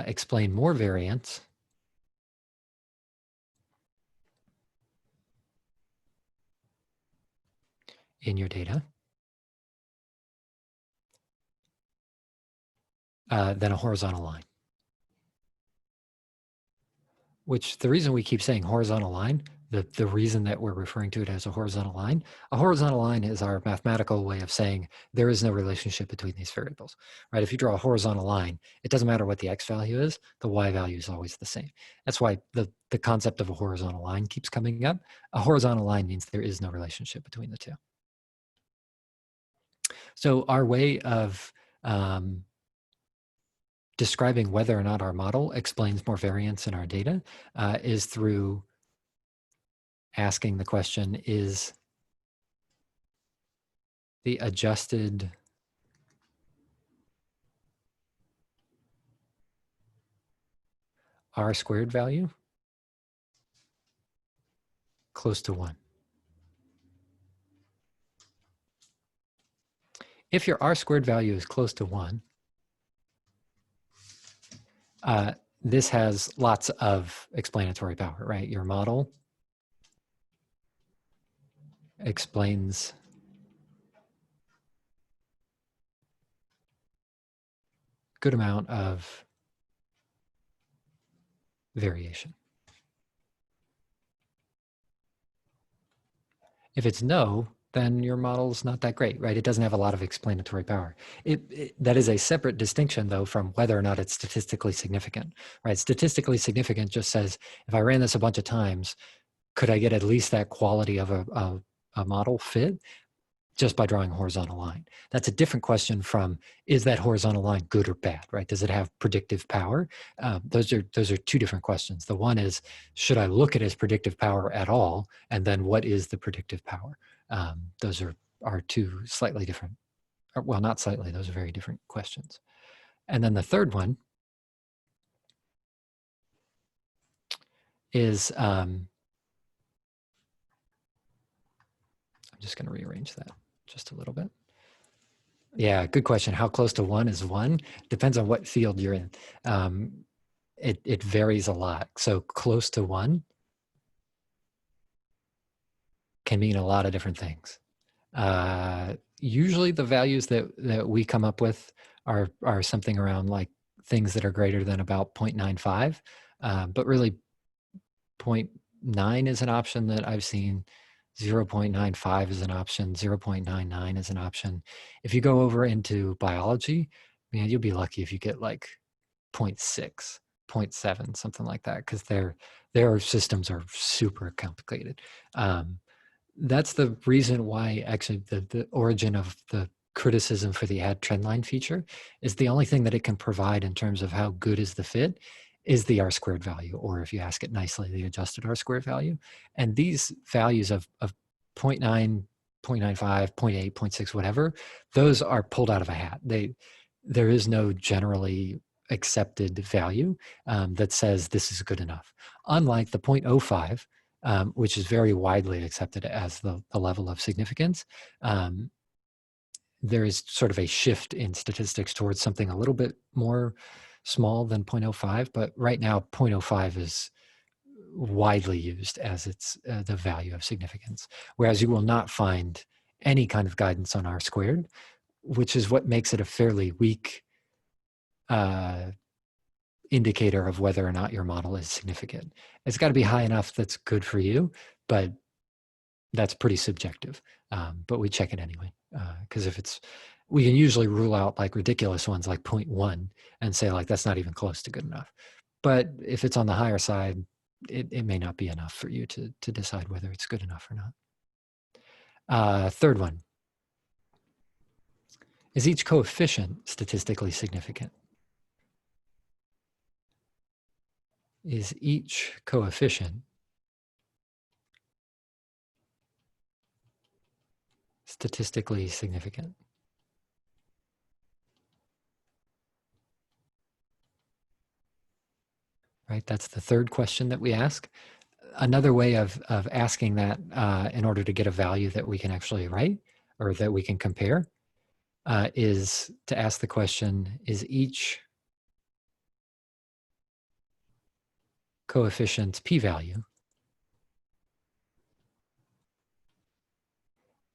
explain more variance in your data than a horizontal line? Which the reason we keep saying horizontal line, the reason that we're referring to it as a horizontal line is our mathematical way of saying there is no relationship between these variables, right? If you draw a horizontal line, it doesn't matter what the x value is, the y value is always the same. That's why the concept of a horizontal line keeps coming up. A horizontal line means there is no relationship between the two. So our way of describing whether or not our model explains more variance in our data is through asking the question, is the adjusted r² value close to 1? If your r² value is close to 1, this has lots of explanatory power, right? Your model explains good amount of variation. If it's no, then your model's not that great, right? It doesn't have a lot of explanatory power. That is a separate distinction, though, from whether or not it's statistically significant, right? Statistically significant just says, if I ran this a bunch of times, could I get at least that quality of a model fit just by drawing a horizontal line? That's a different question from, is that horizontal line good or bad, right? Does it have predictive power? Those are two different questions. The one is, should I look at it as predictive power at all? And then what is the predictive power? Those are two slightly different, well, not slightly, those are very different questions. And then the third one is, I'm just going to rearrange that just a little bit. Yeah, good question. How close to 1 is 1? Depends on what field you're in. It varies a lot. So close to 1 can mean a lot of different things. Usually the values that we come up with are something around like things that are greater than about 0.95, but really 0.9 is an option that I've seen. 0.95 is an option. 0.99 is an option. If you go over into biology, man, you'll be lucky if you get like 0.6. 0.7, something like that, because their systems are super complicated. That's the reason why actually the origin of the criticism for the add trendline feature is the only thing that it can provide in terms of how good is the fit is the R-squared value, or if you ask it nicely, the adjusted R-squared value. And these values of 0.9, 0.95, 0.8, 0.6, whatever, those are pulled out of a hat. There is no generally accepted value that says this is good enough. Unlike the 0.05, which is very widely accepted as the level of significance, there is sort of a shift in statistics towards something a little bit more small than 0.05, but right now 0.05 is widely used as its the value of significance, whereas you will not find any kind of guidance on R-squared, which is what makes it a fairly weak indicator of whether or not your model is significant. It's got to be high enough that's good for you, but that's pretty subjective. But we check it anyway, because if it's, we can usually rule out like ridiculous ones like 0.1 and say like that's not even close to good enough. But if it's on the higher side, it may not be enough for you to decide whether it's good enough or not. Third one. Is each coefficient statistically significant? Is each coefficient statistically significant? Right, that's the third question that we ask. Another way of asking that in order to get a value that we can actually write or that we can compare is to ask the question, is each coefficient p-value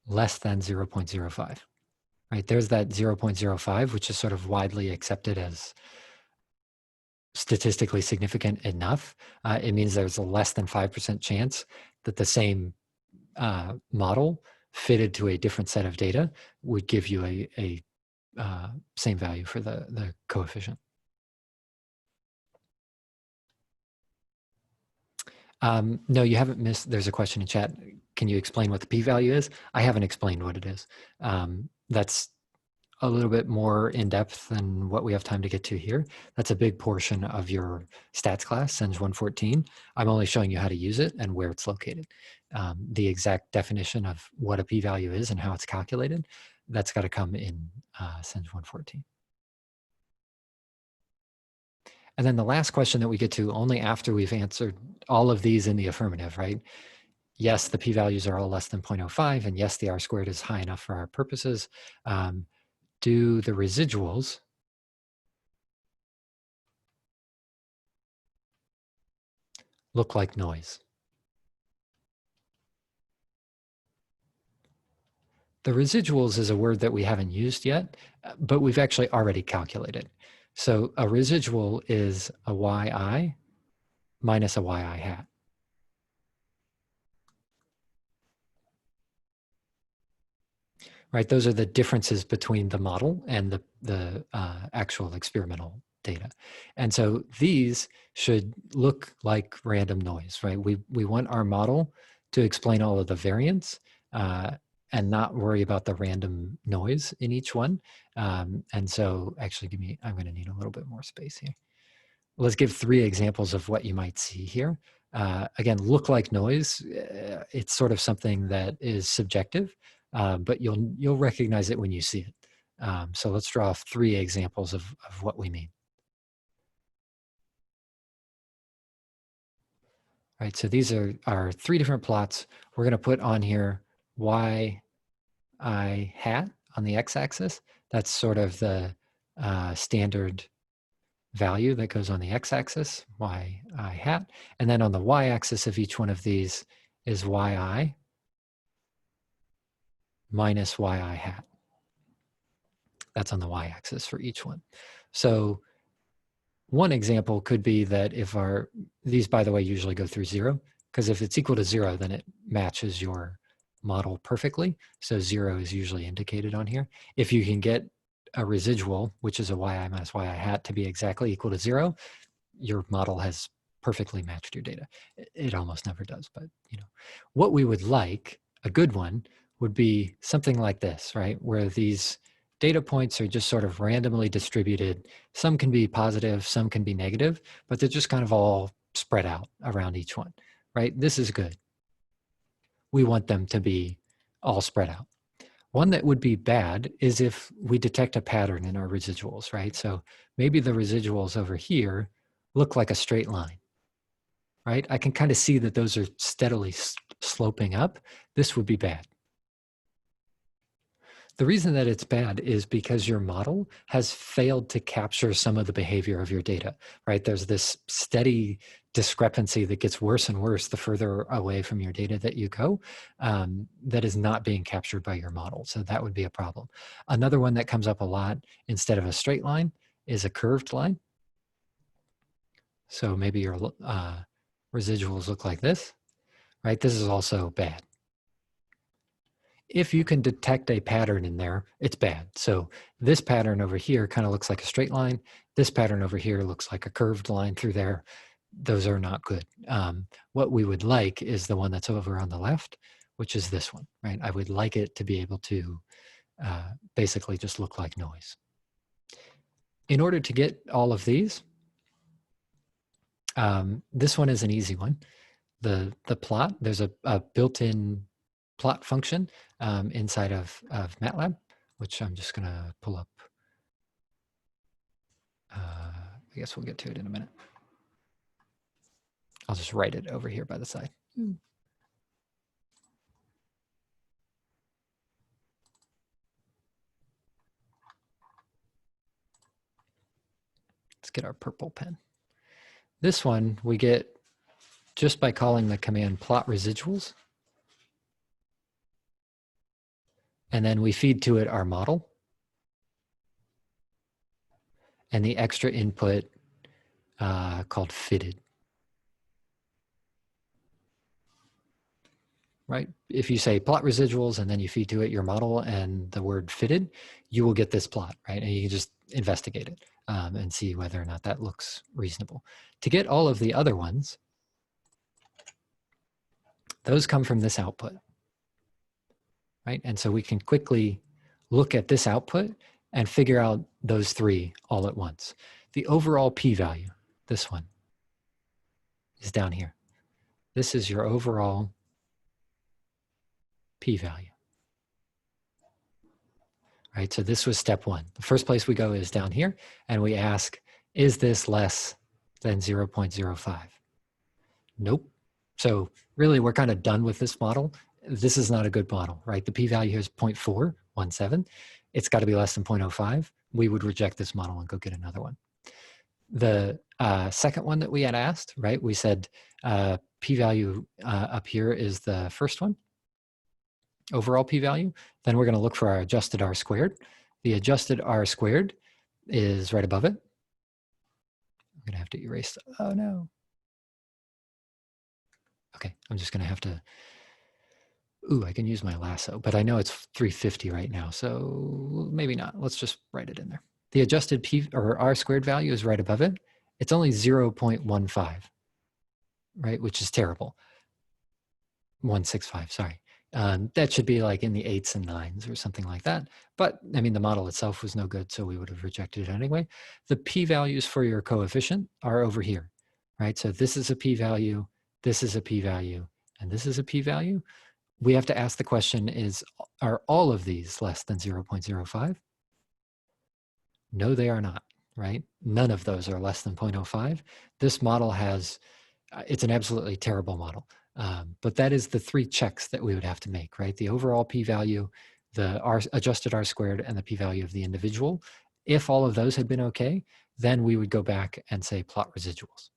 less than 0.05? Right, there's that 0.05, which is sort of widely accepted as statistically significant enough. It means there's a less than 5% chance that the same model fitted to a different set of data would give you a same value for the coefficient. No, you haven't missed, there's a question in chat. Can you explain what the p-value is? I haven't explained what it is. That's a little bit more in depth than what we have time to get to here. That's a big portion of your stats class, CENG 114. I'm only showing you how to use it and where it's located. The exact definition of what a p-value is and how it's calculated, that's got to come in CENG 114. And then the last question that we get to only after we've answered all of these in the affirmative, right? Yes, the p-values are all less than 0.05, and yes, the R-squared is high enough for our purposes. Do the residuals look like noise? The residuals is a word that we haven't used yet, but we've actually already calculated. So a residual is a yi minus a yi hat. Right, those are the differences between the model and the actual experimental data. And so these should look like random noise, right? We want our model to explain all of the variance and not worry about the random noise in each one. And so actually I'm gonna need a little bit more space here. Let's give 3 examples of what you might see here. Again, look like noise. It's sort of something that is subjective, but you'll recognize it when you see it. So let's draw 3 examples of what we mean. All right, so these are 3 different plots. We're going to put on here yi hat on the x-axis. That's sort of the standard value that goes on the x-axis, yi hat. And then on the y-axis of each one of these is yi minus yi hat. That's on the y-axis for each one. So one example could be that if these, by the way, usually go through 0, because if it's equal to 0, then it matches your model perfectly. So 0 is usually indicated on here. If you can get a residual, which is a yi minus yi hat, to be exactly equal to 0, your model has perfectly matched your data. It almost never does, but what we would like, a good one, would be something like this, right? Where these data points are just sort of randomly distributed. Some can be positive, some can be negative, but they're just kind of all spread out around each one, right? This is good. We want them to be all spread out. One that would be bad is if we detect a pattern in our residuals, right? So maybe the residuals over here look like a straight line, right? I can kind of see that those are steadily sloping up. This would be bad. The reason that it's bad is because your model has failed to capture some of the behavior of your data, right? There's this steady discrepancy that gets worse and worse the further away from your data that you go, that is not being captured by your model. So that would be a problem. Another one that comes up a lot, instead of a straight line, is a curved line. So maybe your residuals look like this, right? This is also bad. If you can detect a pattern in there, it's bad. So this pattern over here kind of looks like a straight line. This pattern over here looks like a curved line through there. Those are not good. What we would like is the one that's over on the left, which is this one, right? I would like it to be able to basically just look like noise. In order to get all of these, this one is an easy one. The plot, there's a built-in plot function inside of MATLAB, which I'm just going to pull up. I guess we'll get to it in a minute. I'll just write it over here by the side. Let's get our purple pen. This one we get just by calling the command plot residuals. And then we feed to it our model and the extra input called fitted. Right? If you say plot residuals and then you feed to it your model and the word fitted, you will get this plot, right? And you can just investigate it and see whether or not that looks reasonable. To get all of the other ones, those come from this output, right? And so we can quickly look at this output and figure out those three all at once. The overall p-value, this one, is down here. This is your overall p-value. Right, so this was step one. The first place we go is down here, and we ask, is this less than 0.05? Nope. So really, we're kind of done with this model. This is not a good model, right? The p-value here is 0.417. It's got to be less than 0.05. We would reject this model and go get another one. The second one that we had asked, right, we said p-value up here is the first one. Overall p-value, then we're going to look for our adjusted R squared. The adjusted R squared is right above it. I'm going to have to erase, oh no. Okay, I'm just going to have to, I can use my lasso, but I know it's 350 right now, so maybe not. Let's just write it in there. The adjusted R squared value is right above it. It's only 0.15, right, which is terrible. 165, sorry. That should be like in the 8s and 9s or something like that. But I mean, the model itself was no good, so we would have rejected it anyway. The p-values for your coefficient are over here, right? So this is a p-value, this is a p-value, and this is a p-value. We have to ask the question, are all of these less than 0.05? No, they are not, right? None of those are less than 0.05. This model has, it's an absolutely terrible model. But that is the three checks that we would have to make, right? The overall p-value, the adjusted R squared, and the p-value of the individual. If all of those had been okay, then we would go back and say plot residuals.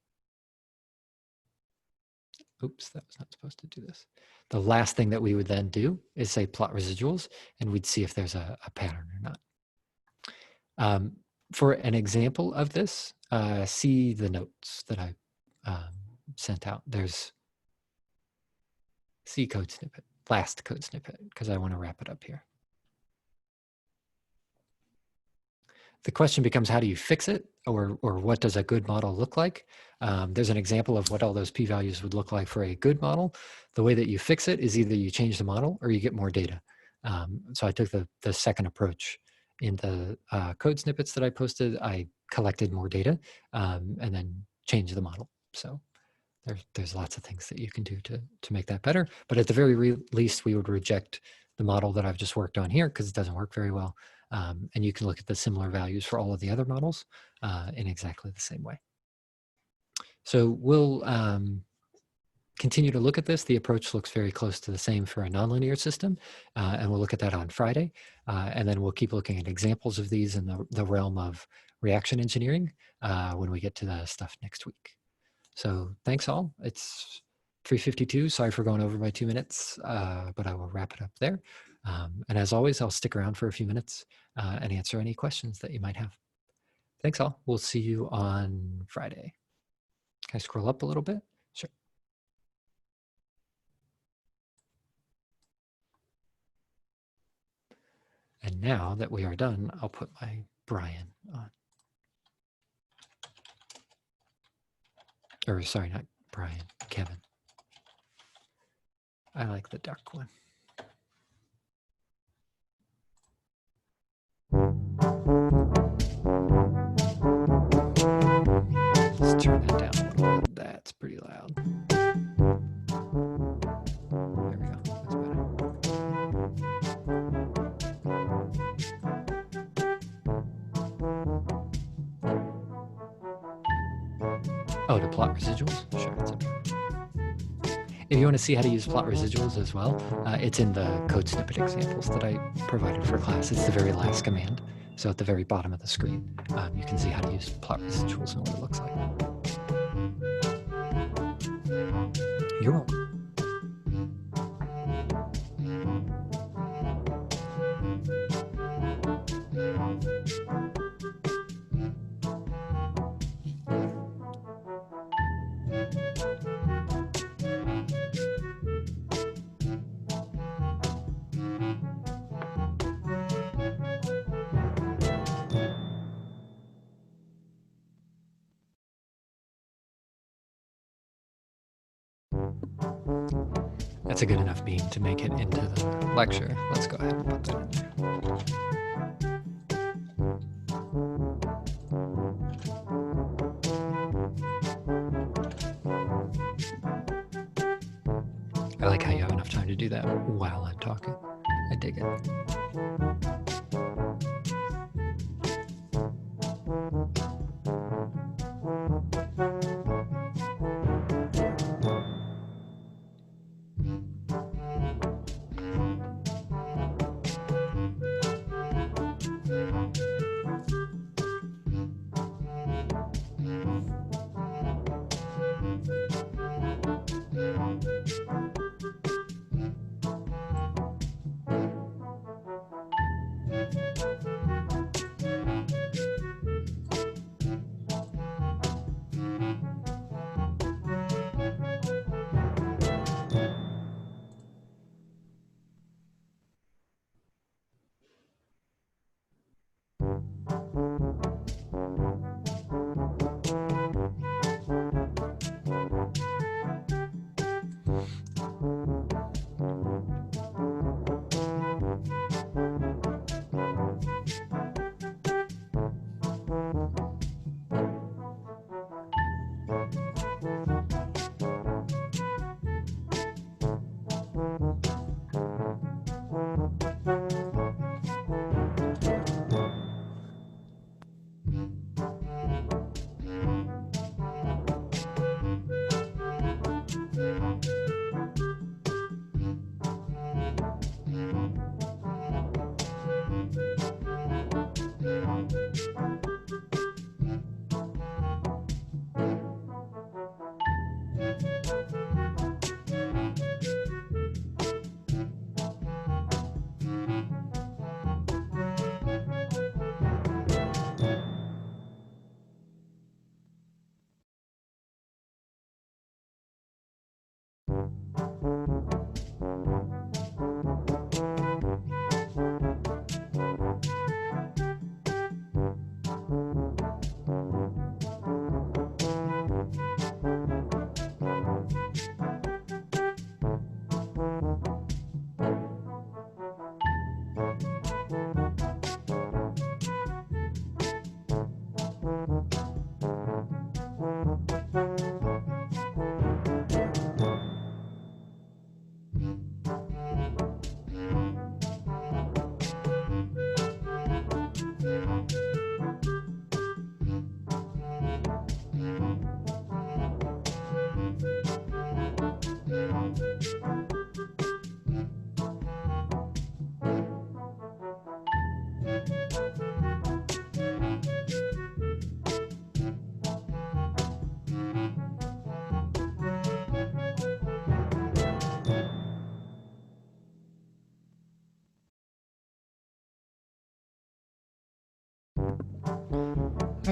Oops, that was not supposed to do this. The last thing that we would then do is say plot residuals, and we'd see if there's a pattern or not. For an example of this, see the notes that I sent out. There's see code snippet, last code snippet, because I want to wrap it up here. the question becomes, how do you fix it, or what does a good model look like? There's an example of what all those p-values would look like for a good model. The way that you fix it is either you change the model or you get more data. So I took the second approach. In the code snippets that I posted, I collected more data and then changed the model. So there's lots of things that you can do to make that better. But at the very least, we would reject the model that I've just worked on here because it doesn't work very well. And you can look at the similar values for all of the other models in exactly the same way. So we'll continue to look at this. The approach looks very close to the same for a nonlinear system, and we'll look at that on Friday. And then we'll keep looking at examples of these in the realm of reaction engineering when we get to the stuff next week. So thanks all. It's 3:52. Sorry for going over by 2 minutes, but I will wrap it up there. And as always, I'll stick around for a few minutes and answer any questions that you might have. Thanks all. We'll see you on Friday. Can I scroll up a little bit? Sure. And now that we are done, I'll put my Brian on. Or sorry, not Brian, Kevin. I like the duck one. Let's turn that down a little bit. That's pretty loud. There we go. That's better. Oh, to plot residuals? Sure, it's okay. If you want to see how to use plot residuals as well, it's in the code snippet examples that I provided for class. It's the very last command. So at the very bottom of the screen, you can see how to use plot residuals and what it looks like. You're welcome. That's a good enough beam to make it into the lecture. Let's go ahead and put that in there. I like how you have enough time to do that while I'm talking. I dig it.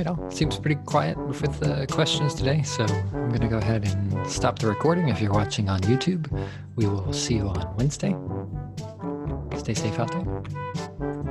right, all seems pretty quiet with the questions today, so I'm going to go ahead and stop the recording. If you're watching on YouTube, we will see you on Wednesday. Stay safe out there.